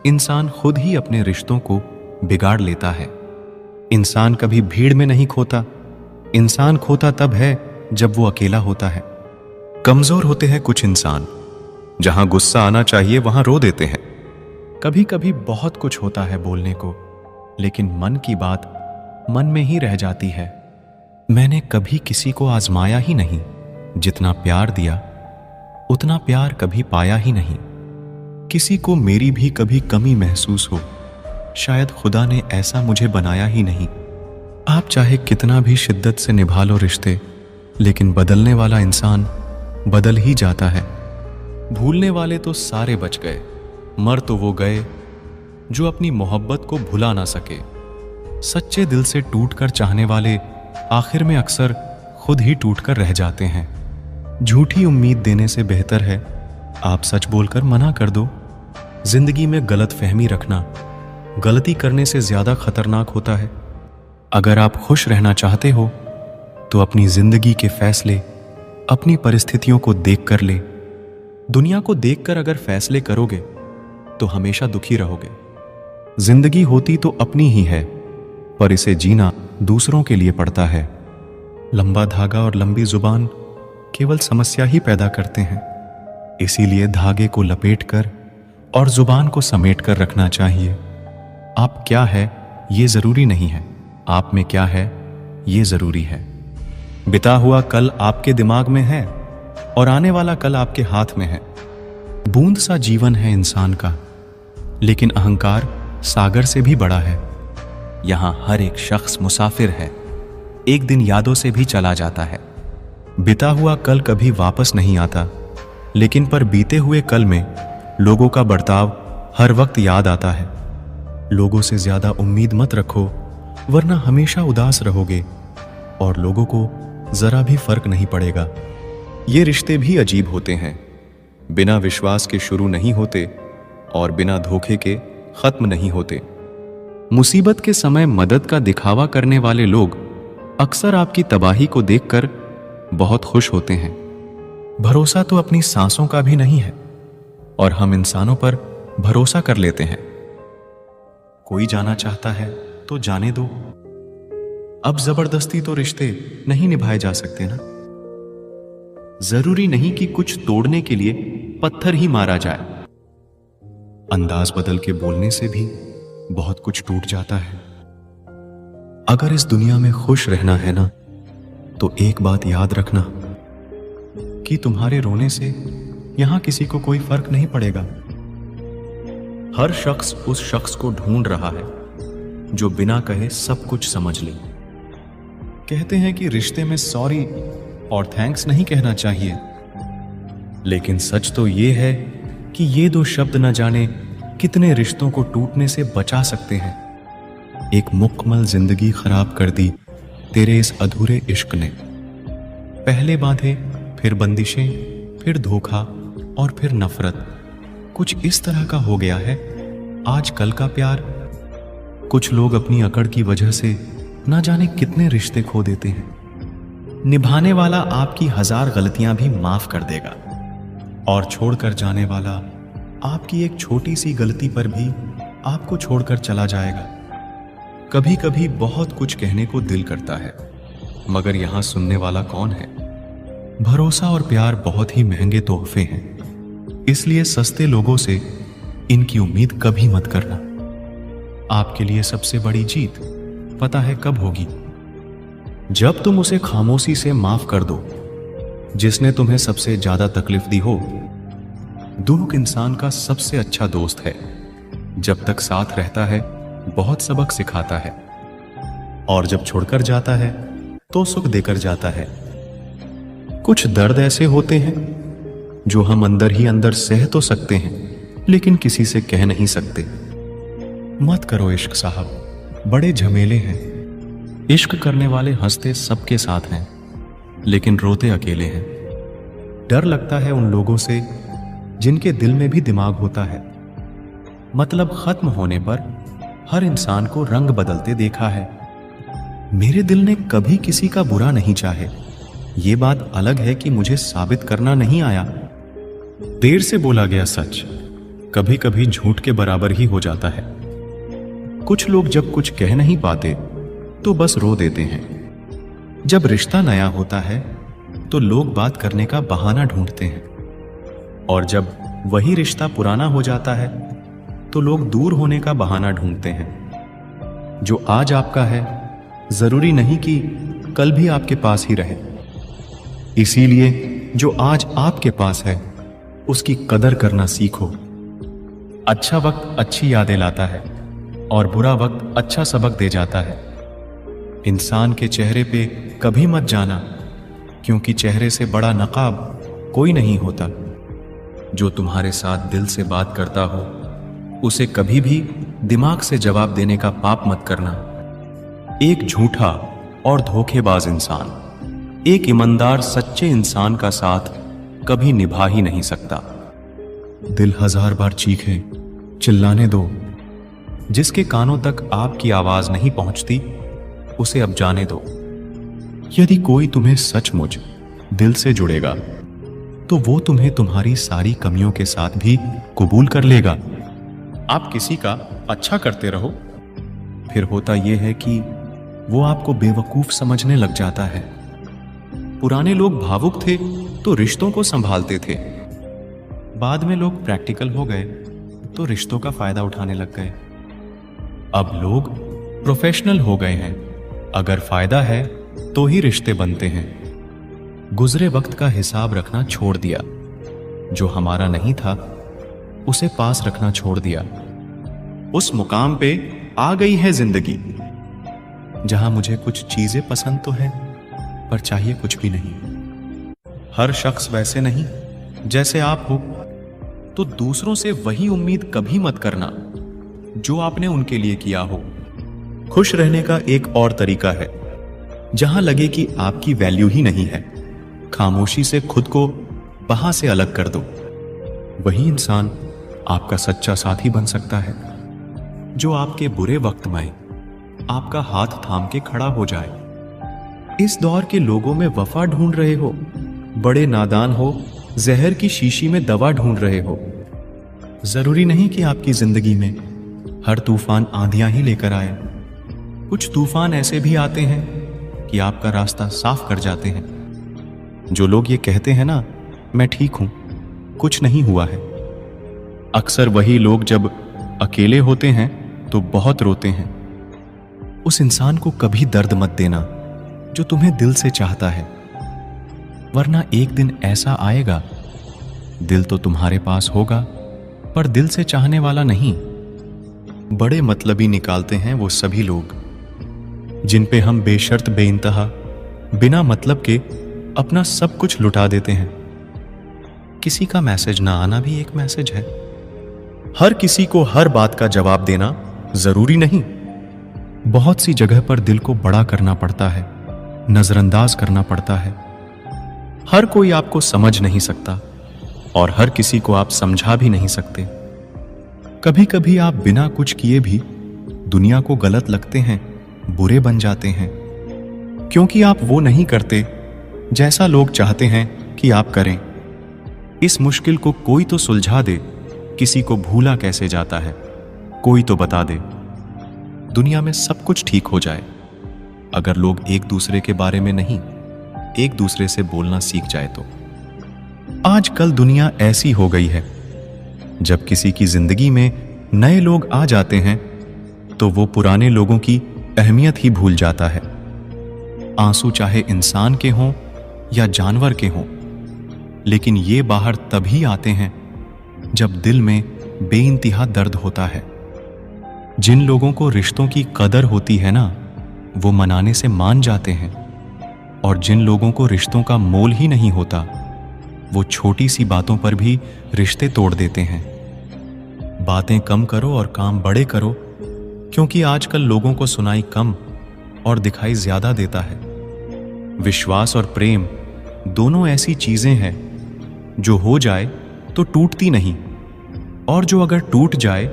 Speaker 1: इंसान खुद ही अपने रिश्तों को बिगाड़ लेता है। इंसान कभी भीड़ में नहीं खोता, इंसान खोता तब है जब वो अकेला होता है। कमजोर होते हैं कुछ इंसान, जहां गुस्सा आना चाहिए वहां रो देते हैं। कभी कभी बहुत कुछ होता है बोलने को, लेकिन मन की बात मन में ही रह जाती है। मैंने कभी किसी को आजमाया ही नहीं, जितना प्यार दिया उतना प्यार कभी पाया ही नहीं। किसी को मेरी भी कभी कमी महसूस हो, शायद खुदा ने ऐसा मुझे बनाया ही नहीं। आप चाहे कितना भी शिद्दत से निभा लो रिश्ते, लेकिन बदलने वाला इंसान बदल ही जाता है। भूलने वाले तो सारे बच गए, मर तो वो गए जो अपनी मोहब्बत को भुला ना सके। सच्चे दिल से टूटकर चाहने वाले आखिर में अक्सर खुद ही टूटकर रह जाते हैं। झूठी उम्मीद देने से बेहतर है आप सच बोलकर मना कर दो। जिंदगी में गलत फहमी रखना गलती करने से ज्यादा खतरनाक होता है। अगर आप खुश रहना चाहते हो तो अपनी जिंदगी के फैसले अपनी परिस्थितियों को देखकर ले। दुनिया को देखकर अगर फैसले करोगे तो हमेशा दुखी रहोगे। जिंदगी होती तो अपनी ही है, पर इसे जीना दूसरों के लिए पड़ता है। लंबा धागा और लंबी जुबान केवल समस्या ही पैदा करते हैं। इसीलिए धागे को लपेटकर और जुबान को समेटकर रखना चाहिए। आप क्या है ये जरूरी नहीं है, आप में क्या है ये जरूरी है। बिता हुआ कल आपके दिमाग में है और आने वाला कल आपके हाथ में है। बूंद सा जीवन है इंसान का, लेकिन अहंकार सागर से भी बड़ा है। यहां हर एक शख्स मुसाफिर है, एक दिन यादों से भी चला जाता है। बिता हुआ कल कभी वापस नहीं आता, लेकिन पर बीते हुए कल में लोगों का बर्ताव हर वक्त याद आता है। लोगों से ज्यादा उम्मीद मत रखो, वरना हमेशा उदास रहोगे और लोगों को जरा भी फर्क नहीं पड़ेगा। ये रिश्ते भी अजीब होते हैं, बिना विश्वास के शुरू नहीं होते और बिना धोखे के खत्म नहीं होते। मुसीबत के समय मदद का दिखावा करने वाले लोग अक्सर आपकी तबाही को देखकर बहुत खुश होते हैं। भरोसा तो अपनी सांसों का भी नहीं है और हम इंसानों पर भरोसा कर लेते हैं। कोई जाना चाहता है तो जाने दो। अब जबरदस्ती तो रिश्ते नहीं निभाए जा सकते ना। जरूरी नहीं कि कुछ तोड़ने के लिए पत्थर ही मारा जाए। अंदाज बदल के बोलने से भी बहुत कुछ टूट जाता है। अगर इस दुनिया में खुश रहना है ना, तो एक बात याद रखना कि तुम्हारे रोने से यहां किसी को कोई फर्क नहीं पड़ेगा। हर शख्स उस शख्स को ढूंढ रहा है जो बिना कहे सब कुछ समझ ले। कहते हैं कि रिश्ते में सॉरी और थैंक्स नहीं कहना चाहिए, लेकिन सच तो ये है कि ये दो शब्द न जाने कितने रिश्तों को टूटने से बचा सकते हैं। एक मुकम्मल जिंदगी खराब कर दी तेरे इस अधूरे इश्क ने। पहले बांधे, फिर बंदिशें, फिर धोखा और फिर नफरत। कुछ इस तरह का हो गया है आज कल का प्यार। कुछ लोग अपनी अकड़ की वजह से ना जाने कितने रिश्ते खो देते हैं। निभाने वाला आपकी 1000 गलतियां भी माफ कर देगा और छोड़कर जाने वाला आपकी एक छोटी सी गलती पर भी आपको छोड़कर चला जाएगा। कभी कभी बहुत कुछ कहने को दिल करता है, मगर यहां सुनने वाला कौन है? भरोसा और प्यार बहुत ही महंगे तोहफे हैं, इसलिए सस्ते लोगों से इनकी उम्मीद कभी मत करना। आपके लिए सबसे बड़ी जीत पता है कब होगी? जब तुम उसे खामोशी से माफ कर दो जिसने तुम्हें सबसे ज्यादा तकलीफ दी हो। दुख इंसान का सबसे अच्छा दोस्त है। जब तक साथ रहता है बहुत सबक सिखाता है, और जब छोड़कर जाता है तो सुख देकर जाता है। कुछ दर्द ऐसे होते हैं जो हम अंदर ही अंदर सह तो सकते हैं, लेकिन किसी से कह नहीं सकते। मत करो इश्क साहब, बड़े झमेले हैं। इश्क करने वाले हंसते सबके साथ हैं, लेकिन रोते अकेले हैं। डर लगता है उन लोगों से जिनके दिल में भी दिमाग होता है। मतलब खत्म होने पर हर इंसान को रंग बदलते देखा है। मेरे दिल ने कभी किसी का बुरा नहीं चाहे। ये बात अलग है कि मुझे साबित करना नहीं आया। देर से बोला गया सच कभी कभी झूठ के बराबर ही हो जाता है। कुछ लोग जब कुछ कह नहीं पाते तो बस रो देते हैं। जब रिश्ता नया होता है तो लोग बात करने का बहाना ढूंढते हैं, और जब वही रिश्ता पुराना हो जाता है तो लोग दूर होने का बहाना ढूंढते हैं। जो आज आपका है जरूरी नहीं कि कल भी आपके पास ही रहे। इसीलिए जो आज आपके पास है उसकी कदर करना सीखो। अच्छा वक्त अच्छी यादें लाता है और बुरा वक्त अच्छा सबक दे जाता है। इंसान के चेहरे पे कभी मत जाना, क्योंकि चेहरे से बड़ा नकाब कोई नहीं होता। जो तुम्हारे साथ दिल से बात करता हो उसे कभी भी दिमाग से जवाब देने का पाप मत करना। एक झूठा और धोखेबाज इंसान एक ईमानदार सच्चे इंसान का साथ कभी निभा ही नहीं सकता। दिल 1000 बार चीखे, चिल्लाने दो। जिसके कानों तक आपकी आवाज नहीं पहुंचती उसे अब जाने दो। यदि कोई तुम्हें सचमुच दिल से जुड़ेगा तो वो तुम्हें तुम्हारी सारी कमियों के साथ भी कबूल कर लेगा। आप किसी का अच्छा करते रहो, फिर होता यह है कि वो आपको बेवकूफ समझने लग जाता है। पुराने लोग भावुक थे तो रिश्तों को संभालते थे। बाद में लोग प्रैक्टिकल हो गए तो रिश्तों का फायदा उठाने लग गए। अब लोग प्रोफेशनल हो गए हैं। अगर फायदा है तो ही रिश्ते बनते हैं। गुजरे वक्त का हिसाब रखना छोड़ दिया। जो हमारा नहीं था उसे पास रखना छोड़ दिया। उस मुकाम पे आ गई है जिंदगी जहां मुझे कुछ चीजें पसंद तो है पर चाहिए कुछ भी नहीं। हर शख्स वैसे नहीं जैसे आप हो, तो दूसरों से वही उम्मीद कभी मत करना जो आपने उनके लिए किया हो। खुश रहने का एक और तरीका है, जहां लगे कि आपकी वैल्यू ही नहीं है, खामोशी से खुद को वहां से अलग कर दो। वही इंसान आपका सच्चा साथी बन सकता है, जो आपके बुरे वक्त में आपका हाथ थाम के खड़ा हो जाए। इस दौर के लोगों में वफा ढूंढ रहे हो, बड़े नादान हो, जहर की शीशी में दवा ढूंढ रहे हो। जरूरी नहीं कि आपकी जिंदगी में हर तूफान आंधियां ही लेकर आए। कुछ तूफान ऐसे भी आते हैं कि आपका रास्ता साफ कर जाते हैं। जो लोग ये कहते हैं ना, मैं ठीक हूं, कुछ नहीं हुआ है, अक्सर वही लोग जब अकेले होते हैं तो बहुत रोते हैं। उस इंसान को कभी दर्द मत देना जो तुम्हें दिल से चाहता है, वरना एक दिन ऐसा आएगा, दिल तो तुम्हारे पास होगा पर दिल से चाहने वाला नहीं। बड़े मतलबी निकालते हैं वो सभी लोग जिन पे हम बेशर्त बेइंतहा बिना मतलब के अपना सब कुछ लुटा देते हैं। किसी का मैसेज ना आना भी एक मैसेज है। हर किसी को हर बात का जवाब देना जरूरी नहीं। बहुत सी जगह पर दिल को बड़ा करना पड़ता है, नजरअंदाज करना पड़ता है। हर कोई आपको समझ नहीं सकता और हर किसी को आप समझा भी नहीं सकते। कभी कभी आप बिना कुछ किए भी दुनिया को गलत लगते हैं, बुरे बन जाते हैं, क्योंकि आप वो नहीं करते जैसा लोग चाहते हैं कि आप करें। इस मुश्किल को कोई तो सुलझा दे। किसी को भूला कैसे जाता है, कोई तो बता दे। दुनिया में सब कुछ ठीक हो जाए अगर लोग एक दूसरे के बारे में नहीं, एक दूसरे से बोलना सीख जाए तो। आजकल दुनिया ऐसी हो गई है, जब किसी की जिंदगी में नए लोग आ जाते हैं तो वो पुराने लोगों की अहमियत ही भूल जाता है। आंसू चाहे इंसान के हों या जानवर के हों, लेकिन ये बाहर तभी आते हैं जब दिल में बेइंतहा दर्द होता है। जिन लोगों को रिश्तों की कदर होती है ना, वो मनाने से मान जाते हैं, और जिन लोगों को रिश्तों का मोल ही नहीं होता, वो छोटी सी बातों पर भी रिश्ते तोड़ देते हैं। बातें कम करो और काम बड़े करो, क्योंकि आजकल लोगों को सुनाई कम और दिखाई ज्यादा देता है। विश्वास और प्रेम दोनों ऐसी चीजें हैं जो हो जाए तो टूटती नहीं, और जो अगर टूट जाए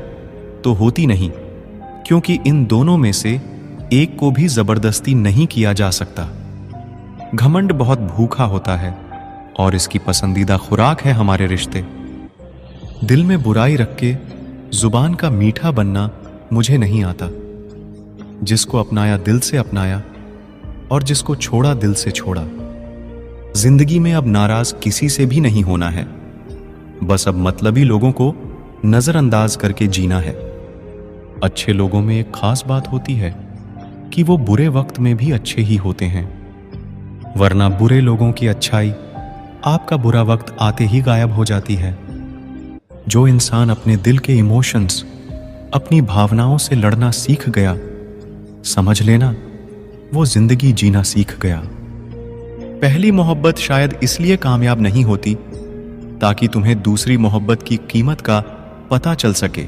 Speaker 1: तो होती नहीं, क्योंकि इन दोनों में से एक को भी जबरदस्ती नहीं किया जा सकता। घमंड बहुत भूखा होता है और इसकी पसंदीदा खुराक है हमारे रिश्ते। दिल में बुराई रख के जुबान का मीठा बनना मुझे नहीं आता। जिसको अपनाया दिल से अपनाया, और जिसको छोड़ा दिल से छोड़ा। जिंदगी में अब नाराज किसी से भी नहीं होना है, बस अब मतलबी लोगों को नजरअंदाज करके जीना है। अच्छे लोगों में एक खास बात होती है कि वो बुरे वक्त में भी अच्छे ही होते हैं, वरना बुरे लोगों की अच्छाई आपका बुरा वक्त आते ही गायब हो जाती है। जो इंसान अपने दिल के इमोशंस, अपनी भावनाओं से लड़ना सीख गया, समझ लेना वो जिंदगी जीना सीख गया। पहली मोहब्बत शायद इसलिए कामयाब नहीं होती ताकि तुम्हें दूसरी मोहब्बत की कीमत का पता चल सके।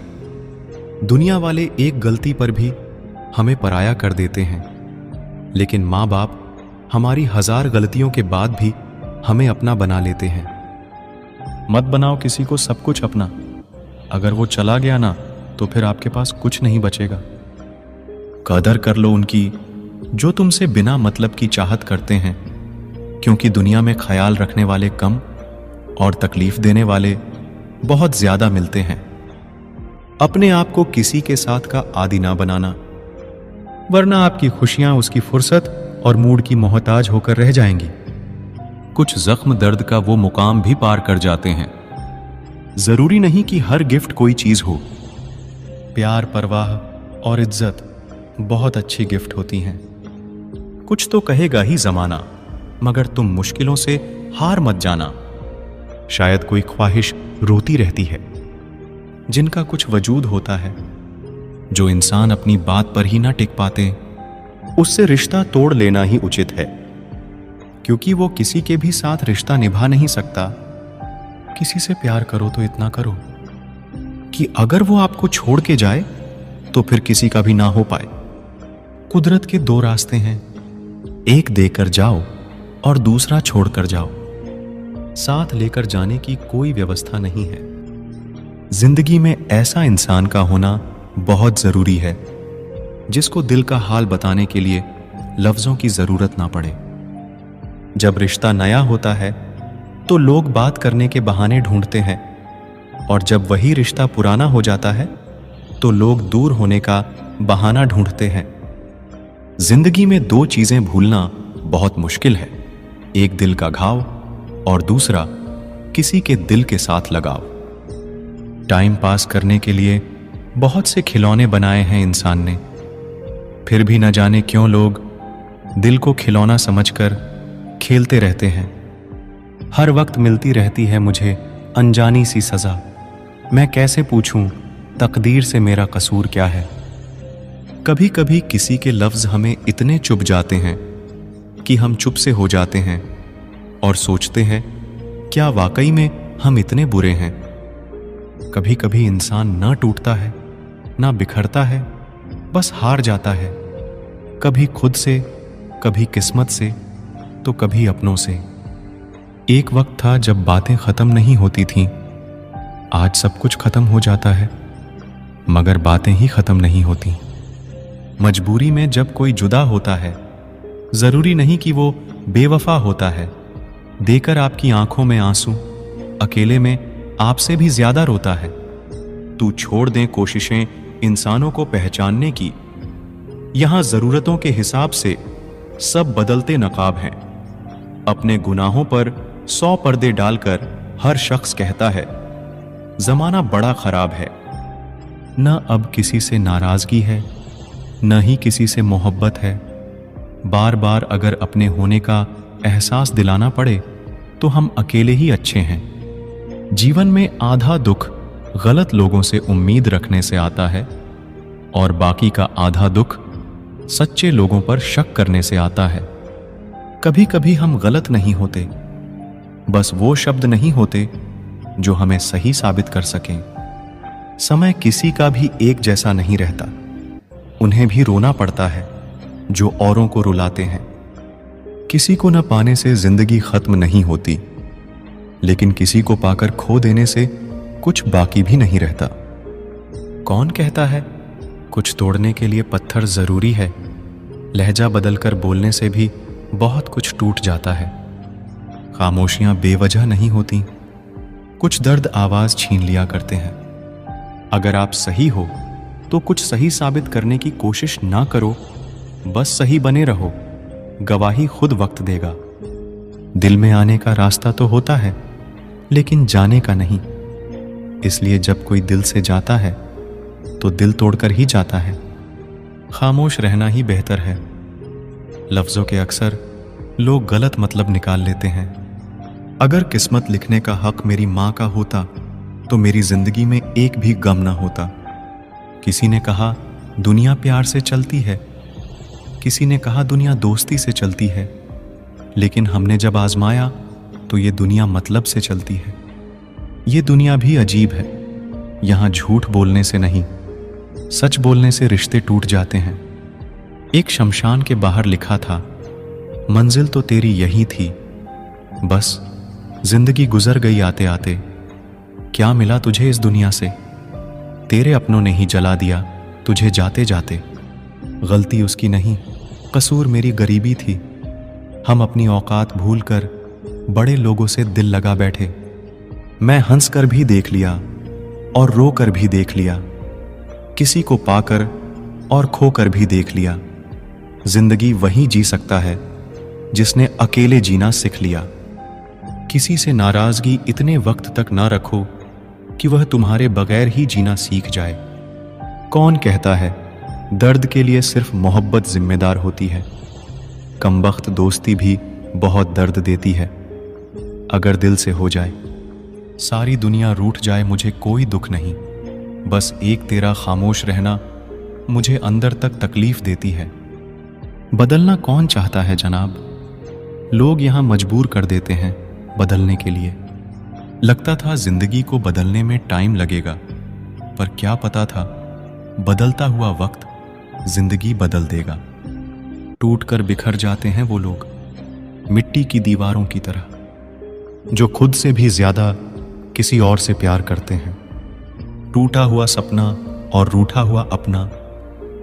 Speaker 1: दुनिया वाले एक गलती पर भी हमें पराया कर देते हैं, लेकिन माँ बाप हमारी 1000 गलतियों के बाद भी हमें अपना बना लेते हैं। मत बनाओ किसी को सब कुछ अपना। अगर वो चला गया ना, तो फिर आपके पास कुछ नहीं बचेगा। कदर कर लो उनकी जो तुमसे बिना मतलब की चाहत करते हैं, क्योंकि दुनिया में ख्याल रखने वाले कम और तकलीफ देने वाले बहुत ज्यादा मिलते हैं। अपने आप को किसी के साथ का आदी ना बनाना, वरना आपकी खुशियां उसकी फुर्सत और मूड की मोहताज होकर रह जाएंगी। कुछ जख्म दर्द का वो मुकाम भी पार कर जाते हैं। जरूरी नहीं कि हर गिफ्ट कोई चीज हो। प्यार, परवाह और इज्जत बहुत अच्छी गिफ्ट होती हैं। कुछ तो कहेगा ही जमाना, मगर तुम मुश्किलों से हार मत जाना। शायद कोई ख्वाहिश रोती रहती है जिनका कुछ वजूद होता है। जो इंसान अपनी बात पर ही ना टिक पाते, उससे रिश्ता तोड़ लेना ही उचित है, क्योंकि वो किसी के भी साथ रिश्ता निभा नहीं सकता। किसी से प्यार करो तो इतना करो कि अगर वो आपको छोड़ के जाए तो फिर किसी का भी ना हो पाए। कुदरत के 2 रास्ते हैं, एक देकर जाओ और दूसरा छोड़कर जाओ। साथ लेकर जाने की कोई व्यवस्था नहीं है। जिंदगी में ऐसा इंसान का होना बहुत जरूरी है जिसको दिल का हाल बताने के लिए लफ्जों की जरूरत ना पड़े। जब रिश्ता नया होता है तो लोग बात करने के बहाने ढूंढते हैं, और जब वही रिश्ता पुराना हो जाता है तो लोग दूर होने का बहाना ढूंढते हैं। जिंदगी में 2 चीजें भूलना बहुत मुश्किल है, एक दिल का घाव और दूसरा किसी के दिल के साथ लगाव। टाइम पास करने के लिए बहुत से खिलौने बनाए हैं इंसान ने, फिर भी न जाने क्यों लोग दिल को खिलौना समझकर खेलते रहते हैं। हर वक्त मिलती रहती है मुझे अनजानी सी सजा। मैं कैसे पूछूं तकदीर से मेरा कसूर क्या है। कभी कभी किसी के लफ्ज हमें इतने चुभ जाते हैं कि हम चुप से हो जाते हैं और सोचते हैं, क्या वाकई में हम इतने बुरे हैं? कभी कभी इंसान ना टूटता है, ना बिखरता है, बस हार जाता है। कभी खुद से, कभी किस्मत से, तो कभी अपनों से। एक वक्त था जब बातें खत्म नहीं होती थीं। आज सब कुछ खत्म हो जाता है, मगर बातें ही खत्म नहीं होती। मजबूरी में जब कोई जुदा होता है, जरूरी नहीं कि वो बेवफा होता है। देकर आपकी आंखों में आंसू, अकेले में आपसे भी ज्यादा रोता है। तू छोड़ दे कोशिशें इंसानों को पहचानने की। यहां जरूरतों के हिसाब से सब बदलते नकाब हैं। अपने गुनाहों पर 100 पर्दे डालकर हर शख्स कहता है, जमाना बड़ा खराब है। न अब किसी से नाराजगी है, न ही किसी से मोहब्बत है। बार बार अगर अपने होने का एहसास दिलाना पड़े तो हम अकेले ही अच्छे हैं। जीवन में आधा दुख गलत लोगों से उम्मीद रखने से आता है और बाकी का आधा दुख सच्चे लोगों पर शक करने से आता है। कभी कभी हम गलत नहीं होते, बस वो शब्द नहीं होते जो हमें सही साबित कर सकें। समय किसी का भी एक जैसा नहीं रहता। उन्हें भी रोना पड़ता है जो औरों को रुलाते हैं। किसी को न पाने से जिंदगी खत्म नहीं होती, लेकिन किसी को पाकर खो देने से कुछ बाकी भी नहीं रहता। कौन कहता है कुछ तोड़ने के लिए पत्थर जरूरी है? लहजा बदलकर बोलने से भी बहुत कुछ टूट जाता है। खामोशियां बेवजह नहीं होती, कुछ दर्द आवाज छीन लिया करते हैं। अगर आप सही हो तो कुछ सही साबित करने की कोशिश ना करो, बस सही बने रहो। गवाही खुद वक्त देगा। दिल में आने का रास्ता तो होता है, लेकिन जाने का नहीं। इसलिए जब कोई दिल से जाता है तो दिल तोड़कर ही जाता है। खामोश रहना ही बेहतर है। लफ्जों के अक्सर लोग गलत मतलब निकाल लेते हैं। अगर किस्मत लिखने का हक मेरी माँ का होता तो मेरी जिंदगी में एक भी गम ना होता। किसी ने कहा दुनिया प्यार से चलती है, किसी ने कहा दुनिया दोस्ती से चलती है, लेकिन हमने जब आजमाया तो ये दुनिया मतलब से चलती है। ये दुनिया भी अजीब है। यहां झूठ बोलने से नहीं, सच बोलने से रिश्ते टूट जाते हैं। एक शमशान के बाहर लिखा था, मंजिल तो तेरी यही थी, बस जिंदगी गुजर गई आते आते। क्या मिला तुझे इस दुनिया से? तेरे अपनों ने ही जला दिया तुझे जाते जाते। गलती उसकी नहीं, कसूर मेरी गरीबी थी। हम अपनी औकात भूलकर बड़े लोगों से दिल लगा बैठे। मैं हंस कर भी देख लिया और रो कर भी देख लिया, किसी को पाकर और खोकर भी देख लिया। जिंदगी वही जी सकता है जिसने अकेले जीना सीख लिया। किसी से नाराजगी इतने वक्त तक ना रखो कि वह तुम्हारे बगैर ही जीना सीख जाए। कौन कहता है दर्द के लिए सिर्फ मोहब्बत जिम्मेदार होती है? कमबख्त दोस्ती भी बहुत दर्द देती है अगर दिल से हो जाए। सारी दुनिया रूठ जाए मुझे कोई दुख नहीं, बस एक तेरा खामोश रहना मुझे अंदर तक तकलीफ देती है। बदलना कौन चाहता है जनाब? लोग यहां मजबूर कर देते हैं बदलने के लिए। लगता था जिंदगी को बदलने में टाइम लगेगा, पर क्या पता था बदलता हुआ वक्त जिंदगी बदल देगा। टूटकर बिखर जाते हैं वो लोग, मिट्टी की दीवारों की तरह, जो खुद से भी ज्यादा किसी और से प्यार करते हैं। टूटा हुआ सपना और रूठा हुआ अपना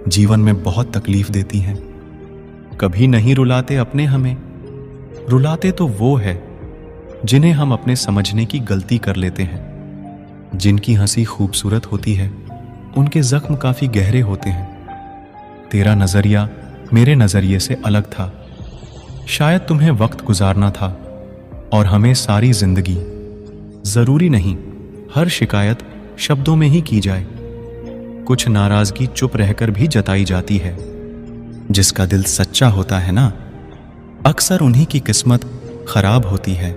Speaker 1: जीवन में बहुत तकलीफ देती हैं। कभी नहीं रुलाते अपने हमें, रुलाते तो वो है जिन्हें हम अपने समझने की गलती कर लेते हैं। जिनकी हंसी खूबसूरत होती है, उनके जख्म काफी गहरे होते हैं। तेरा नजरिया मेरे नजरिए से अलग था। शायद तुम्हें वक्त गुजारना था और हमें सारी जिंदगी। जरूरी नहीं हर शिकायत शब्दों में ही की जाए। कुछ नाराजगी चुप रहकर भी जताई जाती है। जिसका दिल सच्चा होता है ना, अक्सर उन्हीं की किस्मत खराब होती है।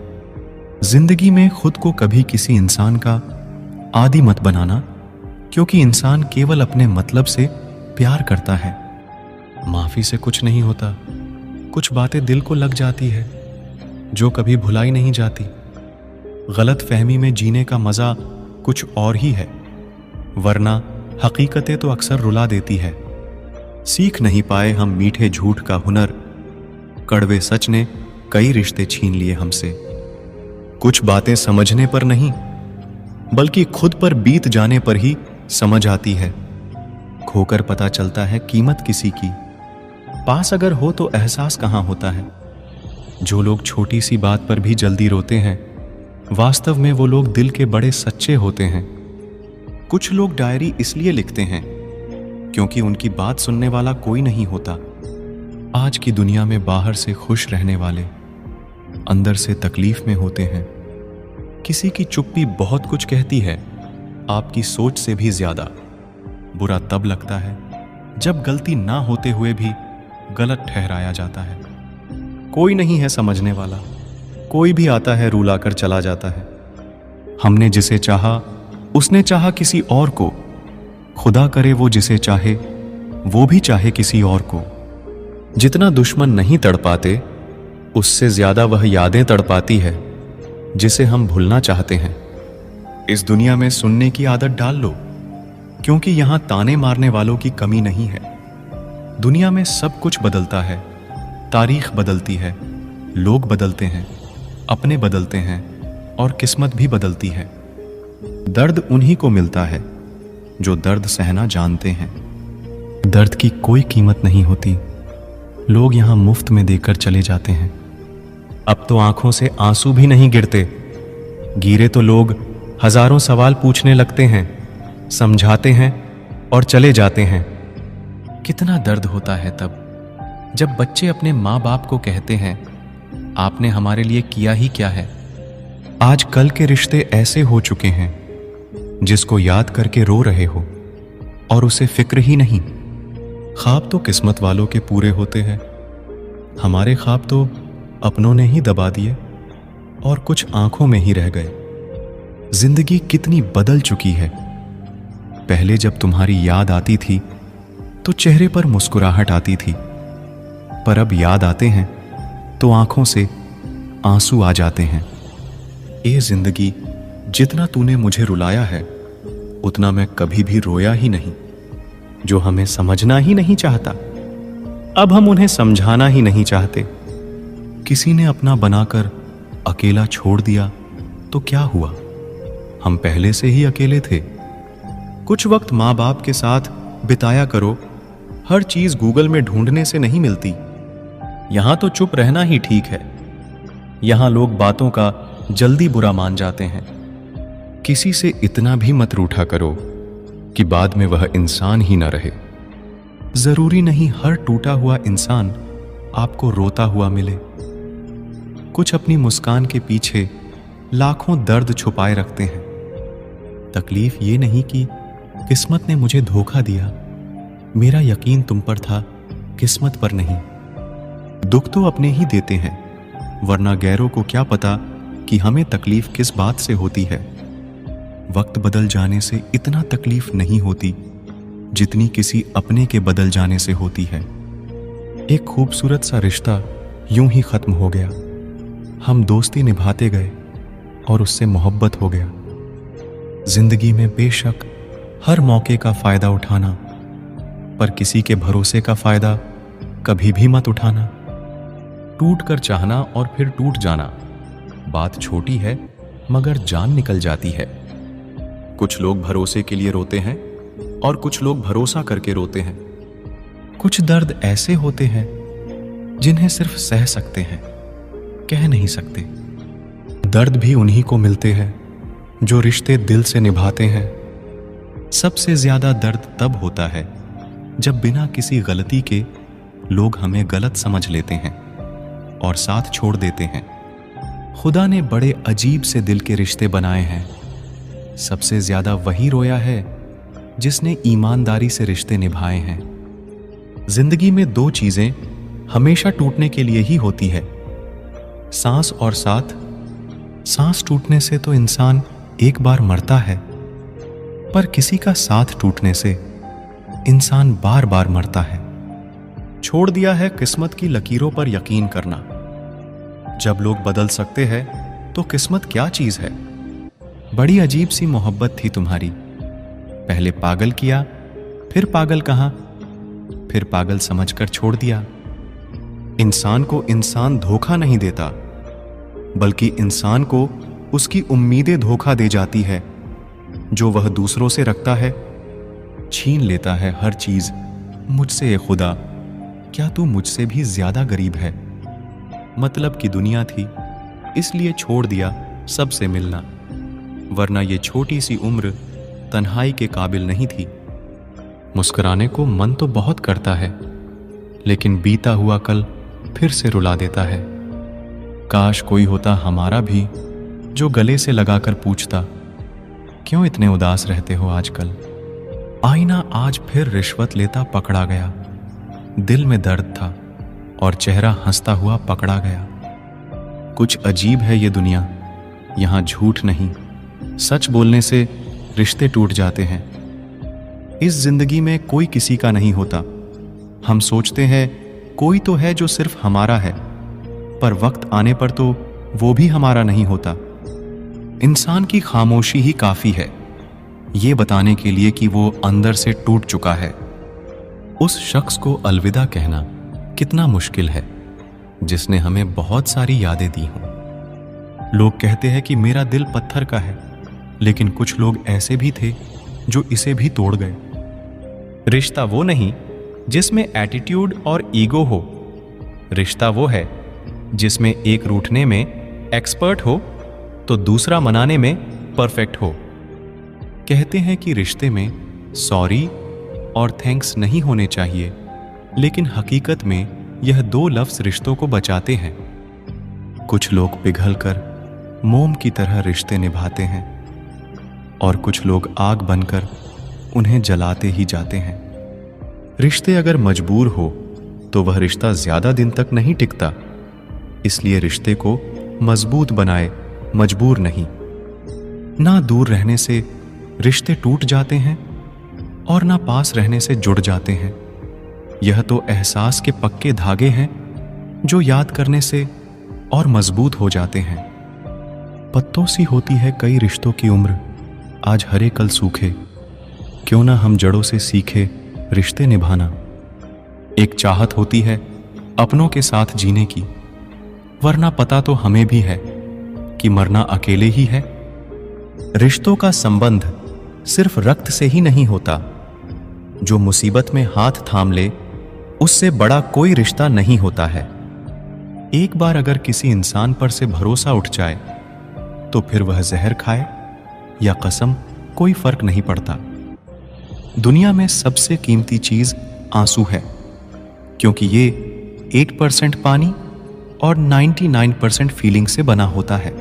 Speaker 1: जिंदगी में खुद को कभी किसी इंसान का आदी मत बनाना, क्योंकि इंसान केवल अपने मतलब से प्यार करता है। माफी से कुछ नहीं होता, कुछ बातें दिल को लग जाती है जो कभी भुलाई नहीं जाती। गलत फहमी में जीने का मजा कुछ और ही है, वरना हकीकतें तो अक्सर रुला देती है। सीख नहीं पाए हम मीठे झूठ का हुनर, कड़वे सच ने कई रिश्ते छीन लिए हमसे। कुछ बातें समझने पर नहीं बल्कि खुद पर बीत जाने पर ही समझ आती है। खोकर पता चलता है कीमत किसी की, पास अगर हो तो एहसास कहां होता है। जो लोग छोटी सी बात पर भी जल्दी रोते हैं, वास्तव में वो लोग दिल के बड़े सच्चे होते हैं। कुछ लोग डायरी इसलिए लिखते हैं क्योंकि उनकी बात सुनने वाला कोई नहीं होता। आज की दुनिया में बाहर से खुश रहने वाले अंदर से तकलीफ में होते हैं। किसी की चुप्पी बहुत कुछ कहती है, आपकी सोच से भी ज्यादा। बुरा तब लगता है जब गलती ना होते हुए भी गलत ठहराया जाता है। कोई नहीं है समझने वाला, कोई भी आता है रुलाकर चला जाता है। हमने जिसे चाहा उसने चाहा किसी और को। खुदा करे वो जिसे चाहे वो भी चाहे किसी और को। जितना दुश्मन नहीं तड़पाते उससे ज्यादा वह यादें तड़पाती है जिसे हम भूलना चाहते हैं। इस दुनिया में सुनने की आदत डाल लो, क्योंकि यहां ताने मारने वालों की कमी नहीं है। दुनिया में सब कुछ बदलता है, तारीख बदलती है, लोग बदलते हैं, अपने बदलते हैं और किस्मत भी बदलती है। दर्द उन्हीं को मिलता है जो दर्द सहना जानते हैं। दर्द की कोई कीमत नहीं होती, लोग यहां मुफ्त में देकर चले जाते हैं। अब तो आंखों से आंसू भी नहीं गिरते, गिरे तो लोग हजारों सवाल पूछने लगते हैं, समझाते हैं और चले जाते हैं। कितना दर्द होता है तब जब बच्चे अपने माँ बाप को कहते हैं, आपने हमारे लिए किया ही क्या है। आज कल के रिश्ते ऐसे हो चुके हैं जिसको याद करके रो रहे हो और उसे फिक्र ही नहीं। ख्वाब तो किस्मत वालों के पूरे होते हैं, हमारे ख्वाब तो अपनों ने ही दबा दिए और कुछ आंखों में ही रह गए। जिंदगी कितनी बदल चुकी है। पहले जब तुम्हारी याद आती थी तो चेहरे पर मुस्कुराहट आती थी, पर अब याद आते हैं तो आंखों से आंसू आ जाते हैं। ए जिंदगी, जितना तूने मुझे रुलाया है उतना मैं कभी भी रोया ही नहीं। जो हमें समझना ही नहीं चाहता, अब हम उन्हें समझाना ही नहीं चाहते। किसी ने अपना बनाकर अकेला छोड़ दिया तो क्या हुआ, हम पहले से ही अकेले थे। कुछ वक्त माँ बाप के साथ बिताया करो, हर चीज गूगल में ढूंढने से नहीं मिलती। यहां तो चुप रहना ही ठीक है। यहां लोग बातों का जल्दी बुरा मान जाते हैं। किसी से इतना भी मत रूठा करो कि बाद में वह इंसान ही ना रहे। जरूरी नहीं हर टूटा हुआ इंसान आपको रोता हुआ मिले। कुछ अपनी मुस्कान के पीछे लाखों दर्द छुपाए रखते हैं। तकलीफ ये नहीं कि किस्मत ने मुझे धोखा दिया, मेरा यकीन तुम पर था, किस्मत पर नहीं। दुख तो अपने ही देते हैं, वरना गैरों को क्या पता कि हमें तकलीफ किस बात से होती है। वक्त बदल जाने से इतना तकलीफ नहीं होती जितनी किसी अपने के बदल जाने से होती है। एक खूबसूरत सा रिश्ता यूं ही खत्म हो गया। हम दोस्ती निभाते गए और उससे मोहब्बत हो गया। जिंदगी में बेशक हर मौके का फायदा उठाना, पर किसी के भरोसे का फायदा कभी भी मत उठाना। टूट कर चाहना और फिर टूट जाना, बात छोटी है मगर जान निकल जाती है। कुछ लोग भरोसे के लिए रोते हैं और कुछ लोग भरोसा करके रोते हैं। कुछ दर्द ऐसे होते हैं जिन्हें सिर्फ सह सकते हैं, कह नहीं सकते। दर्द भी उन्हीं को मिलते हैं जो रिश्ते दिल से निभाते हैं। सबसे ज्यादा दर्द तब होता है जब बिना किसी गलती के लोग हमें गलत समझ लेते हैं और साथ छोड़ देते हैं। खुदा ने बड़े अजीब से दिल के रिश्ते बनाए हैं। सबसे ज्यादा वही रोया है जिसने ईमानदारी से रिश्ते निभाए हैं। जिंदगी में दो चीजें हमेशा टूटने के लिए ही होती है, सांस और साथ। सांस टूटने से तो इंसान एक बार मरता है, पर किसी का साथ टूटने से इंसान बार बार मरता है। छोड़ दिया है किस्मत की लकीरों पर यकीन करना। जब लोग बदल सकते हैं तो किस्मत क्या चीज है। बड़ी अजीब सी मोहब्बत थी तुम्हारी। पहले पागल किया, फिर पागल कहा, फिर पागल समझकर छोड़ दिया। इंसान को इंसान धोखा नहीं देता, बल्कि इंसान को उसकी उम्मीदें धोखा दे जाती है। जो वह दूसरों से रखता है, छीन लेता है हर चीज मुझसे। ए खुदा, क्या तू मुझसे भी ज्यादा गरीब है। मतलब की दुनिया थी, इसलिए छोड़ दिया सबसे मिलना, वरना ये छोटी सी उम्र तन्हाई के काबिल नहीं थी। मुस्कुराने को मन तो बहुत करता है, लेकिन बीता हुआ कल फिर से रुला देता है। काश कोई होता हमारा भी जो गले से लगाकर पूछता, क्यों इतने उदास रहते हो आजकल। आईना आज फिर रिश्वत लेता पकड़ा गया। दिल में दर्द था और चेहरा हंसता हुआ पकड़ा गया। कुछ अजीब है ये दुनिया, यहां झूठ नहीं, सच बोलने से रिश्ते टूट जाते हैं। इस जिंदगी में कोई किसी का नहीं होता। हम सोचते हैं कोई तो है जो सिर्फ हमारा है, पर वक्त आने पर तो वो भी हमारा नहीं होता। इंसान की खामोशी ही काफी है ये बताने के लिए कि वो अंदर से टूट चुका है। उस शख्स को अलविदा कहना कितना मुश्किल है जिसने हमें बहुत सारी यादें दी हों। लोग कहते हैं कि मेरा दिल पत्थर का है, लेकिन कुछ लोग ऐसे भी थे जो इसे भी तोड़ गए। रिश्ता वो नहीं जिसमें एटीट्यूड और ईगो हो, रिश्ता वो है जिसमें एक रूठने में एक्सपर्ट हो तो दूसरा मनाने में परफेक्ट हो। कहते हैं कि रिश्ते में सॉरी और थैंक्स नहीं होने चाहिए, लेकिन हकीकत में यह दो लफ्ज रिश्तों को बचाते हैं। कुछ लोग पिघलकर मोम की तरह रिश्ते निभाते हैं और कुछ लोग आग बनकर उन्हें जलाते ही जाते हैं। रिश्ते अगर मजबूर हो तो वह रिश्ता ज्यादा दिन तक नहीं टिकता, इसलिए रिश्ते को मजबूत बनाए, मजबूर नहीं। ना दूर रहने से रिश्ते टूट जाते हैं और ना पास रहने से जुड़ जाते हैं। यह तो एहसास के पक्के धागे हैं जो याद करने से और मजबूत हो जाते हैं। पत्तों सी होती है कई रिश्तों की उम्र, आज हरे कल सूखे। क्यों ना हम जड़ों से सीखे रिश्ते निभाना। एक चाहत होती है अपनों के साथ जीने की, वरना पता तो हमें भी है कि मरना अकेले ही है। रिश्तों का संबंध सिर्फ रक्त से ही नहीं होता। जो मुसीबत में हाथ थाम ले, उससे बड़ा कोई रिश्ता नहीं होता है। एक बार अगर किसी इंसान पर से भरोसा उठ जाए तो फिर वह जहर खाए या कसम, कोई फर्क नहीं पड़ता। दुनिया में सबसे कीमती चीज आंसू है, क्योंकि ये 8% पानी और 99% फीलिंग से बना होता है।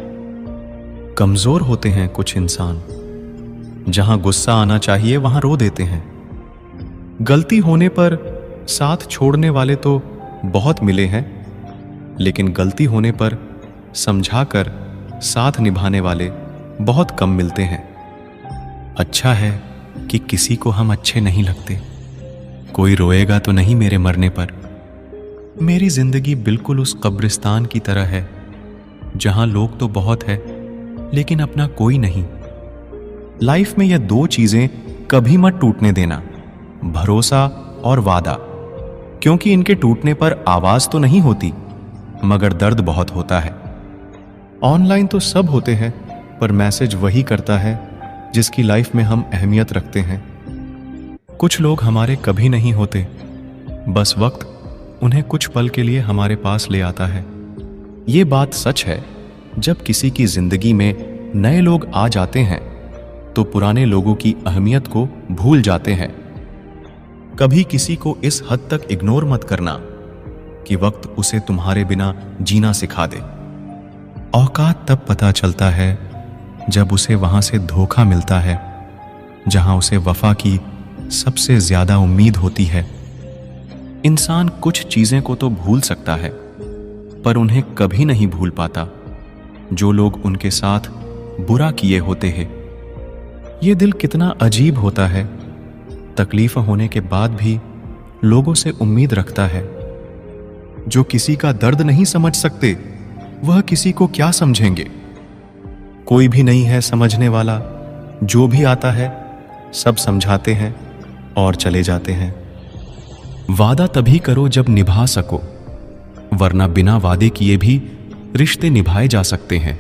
Speaker 1: कमजोर होते हैं कुछ इंसान, जहां गुस्सा आना चाहिए वहां रो देते हैं। गलती होने पर साथ छोड़ने वाले तो बहुत मिले हैं, लेकिन गलती होने पर समझाकर साथ निभाने वाले बहुत कम मिलते हैं। अच्छा है कि किसी को हम अच्छे नहीं लगते। कोई रोएगा तो नहीं मेरे मरने पर। मेरी जिंदगी बिल्कुल उस कब्रिस्तान की तरह है जहां लोग तो बहुत है लेकिन अपना कोई नहीं। लाइफ में यह दो चीजें कभी मत टूटने देना, भरोसा और वादा, क्योंकि इनके टूटने पर आवाज तो नहीं होती मगर दर्द बहुत होता है। ऑनलाइन तो सब होते हैं, पर मैसेज वही करता है जिसकी लाइफ में हम अहमियत रखते हैं। कुछ लोग हमारे कभी नहीं होते, बस वक्त उन्हें कुछ पल के लिए हमारे पास ले आता है। ये बात सच है, जब किसी की जिंदगी में नए लोग आ जाते हैं तो पुराने लोगों की अहमियत को भूल जाते हैं। कभी किसी को इस हद तक इग्नोर मत करना कि वक्त उसे तुम्हारे बिना जीना सिखा दे। औकात तब पता चलता है जब उसे वहां से धोखा मिलता है जहां उसे वफा की सबसे ज्यादा उम्मीद होती है। इंसान कुछ चीजें को तो भूल सकता है, पर उन्हें कभी नहीं भूल पाता जो लोग उनके साथ बुरा किए होते हैं। ये दिल कितना अजीब होता है, तकलीफ होने के बाद भी लोगों से उम्मीद रखता है। जो किसी का दर्द नहीं समझ सकते, वह किसी को क्या समझेंगे। कोई भी नहीं है समझने वाला, जो भी आता है सब समझाते हैं और चले जाते हैं। वादा तभी करो जब निभा सको, वरना बिना वादे किए भी रिश्ते निभाए जा सकते हैं।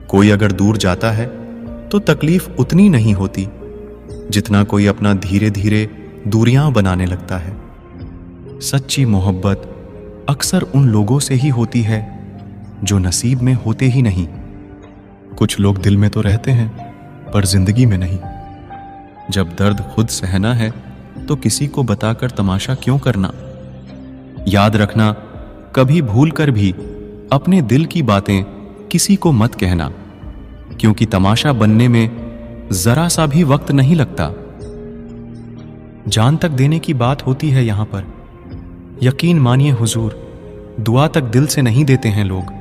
Speaker 1: कोई अगर दूर जाता है तो तकलीफ उतनी नहीं होती जितना कोई अपना धीरे धीरे दूरियां बनाने लगता है। सच्ची मोहब्बत अक्सर उन लोगों से ही होती है जो नसीब में होते ही नहीं। कुछ लोग दिल में तो रहते हैं पर जिंदगी में नहीं। जब दर्द खुद सहना है तो किसी को बताकर तमाशा क्यों करना। याद रखना, कभी भूल कर भी अपने दिल की बातें किसी को मत कहना, क्योंकि तमाशा बनने में जरा सा भी वक्त नहीं लगता। जान तक देने की बात होती है यहां पर। यकीन मानिए हुजूर, दुआ तक दिल से नहीं देते हैं लोग।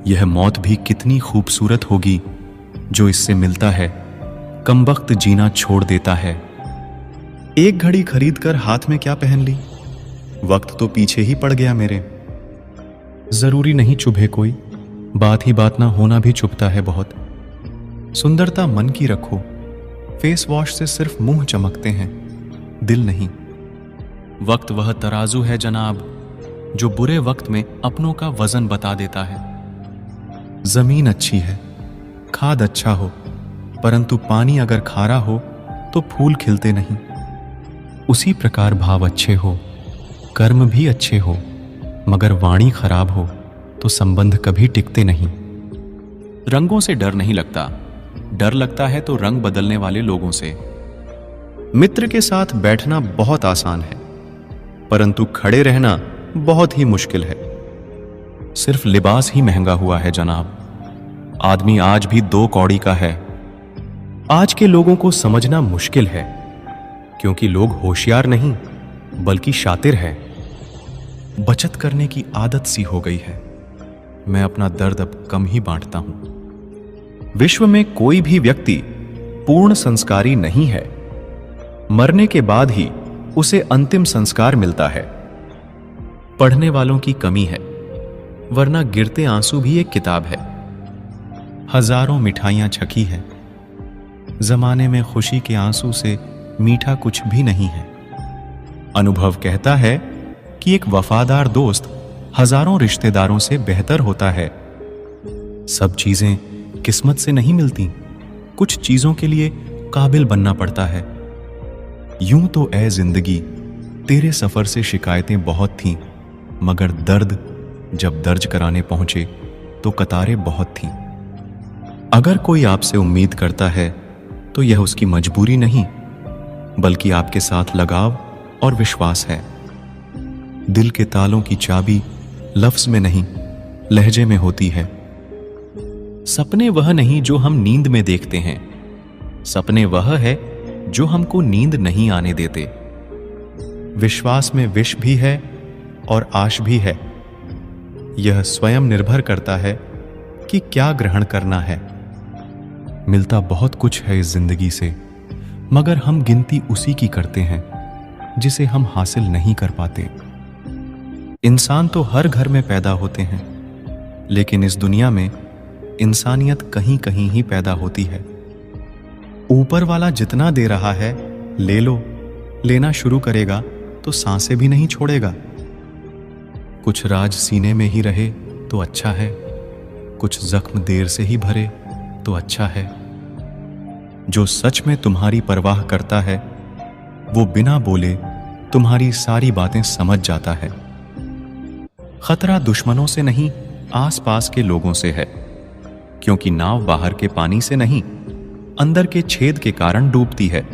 Speaker 1: यह मौत भी कितनी खूबसूरत होगी जो इससे मिलता है, कमबख्त जीना छोड़ देता है। एक घड़ी खरीद कर हाथ में क्या पहन ली, वक्त तो पीछे ही पड़ गया मेरे। जरूरी नहीं चुभे कोई, बात ही बात ना होना भी चुभता है बहुत। सुंदरता मन की रखो, फेस वॉश से सिर्फ मुंह चमकते हैं, दिल नहीं। वक्त वह तराजू है जनाब, जो बुरे वक्त में अपनों का वजन बता देता है। जमीन अच्छी है, खाद अच्छा हो, परंतु पानी अगर खारा हो तो फूल खिलते नहीं। उसी प्रकार भाव अच्छे हो, कर्म भी अच्छे हो, मगर वाणी खराब हो तो संबंध कभी टिकते नहीं। रंगों से डर नहीं लगता, डर लगता है तो रंग बदलने वाले लोगों से। मित्र के साथ बैठना बहुत आसान है, परंतु खड़े रहना बहुत ही मुश्किल है। सिर्फ लिबास ही महंगा हुआ है जनाब। आदमी आज भी 2 कौड़ी का है। आज के लोगों को समझना मुश्किल है, क्योंकि लोग होशियार नहीं बल्कि शातिर है। बचत करने की आदत सी हो गई है। मैं अपना दर्द अब कम ही बांटता हूं। विश्व में कोई भी व्यक्ति पूर्ण संस्कारी नहीं है। मरने के बाद ही उसे अंतिम संस्कार मिलता है। पढ़ने वालों की कमी है, वरना गिरते आंसू भी एक किताब है। हजारों मिठाइयां छकी हैं, जमाने में खुशी के आंसू से मीठा कुछ भी नहीं है। अनुभव कहता है कि एक वफादार दोस्त हजारों रिश्तेदारों से बेहतर होता है। सब चीजें किस्मत से नहीं मिलती, कुछ चीजों के लिए काबिल बनना पड़ता है। यूं तो ऐ जिंदगी तेरे सफर से शिकायतें बहुत थीं, मगर दर्द जब दर्ज कराने पहुंचे तो कतारें बहुत थीं। अगर कोई आपसे उम्मीद करता है तो यह उसकी मजबूरी नहीं, बल्कि आपके साथ लगाव और विश्वास है। दिल के तालों की चाबी लफ्ज में नहीं, लहजे में होती है। सपने वह नहीं जो हम नींद में देखते हैं, सपने वह है जो हमको नींद नहीं आने देते। विश्वास में विष भी है और आश भी है। यह स्वयं निर्भर करता है कि क्या ग्रहण करना है। मिलता बहुत कुछ है इस जिंदगी से, मगर हम गिनती उसी की करते हैं जिसे हम हासिल नहीं कर पाते। इंसान तो हर घर में पैदा होते हैं, लेकिन इस दुनिया में इंसानियत कहीं कहीं ही पैदा होती है। ऊपर वाला जितना दे रहा है ले लो, लेना शुरू करेगा तो सांसें भी नहीं छोड़ेगा। कुछ राज सीने में ही रहे तो अच्छा है, कुछ जख्म देर से ही भरे तो अच्छा है। जो सच में तुम्हारी परवाह करता है वो बिना बोले तुम्हारी सारी बातें समझ जाता है। खतरा दुश्मनों से नहीं, आसपास के लोगों से है, क्योंकि नाव बाहर के पानी से नहीं, अंदर के छेद के कारण डूबती है।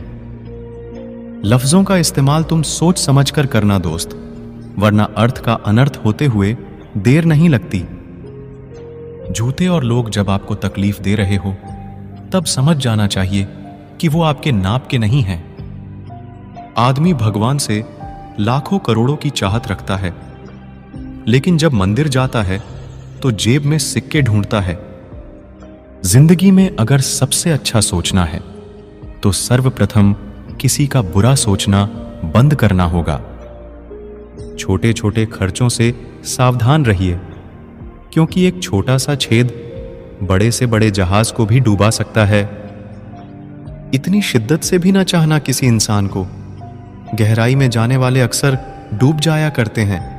Speaker 1: लफ्जों का इस्तेमाल तुम सोच समझकर करना दोस्त, वरना अर्थ का अनर्थ होते हुए देर नहीं लगती। झूठे और लोग जब आपको तकलीफ दे रहे हो तब समझ जाना चाहिए कि वो आपके नाप के नहीं हैं। आदमी भगवान से लाखों करोड़ों की चाहत रखता है, लेकिन जब मंदिर जाता है तो जेब में सिक्के ढूंढता है। जिंदगी में अगर सबसे अच्छा सोचना है तो सर्वप्रथम किसी का बुरा सोचना बंद करना होगा। छोटे छोटे खर्चों से सावधान रहिए, क्योंकि एक छोटा सा छेद बड़े से बड़े जहाज को भी डूबा सकता है। इतनी शिद्दत से भी ना चाहना किसी इंसान को। गहराई में जाने वाले अक्सर डूब जाया करते हैं।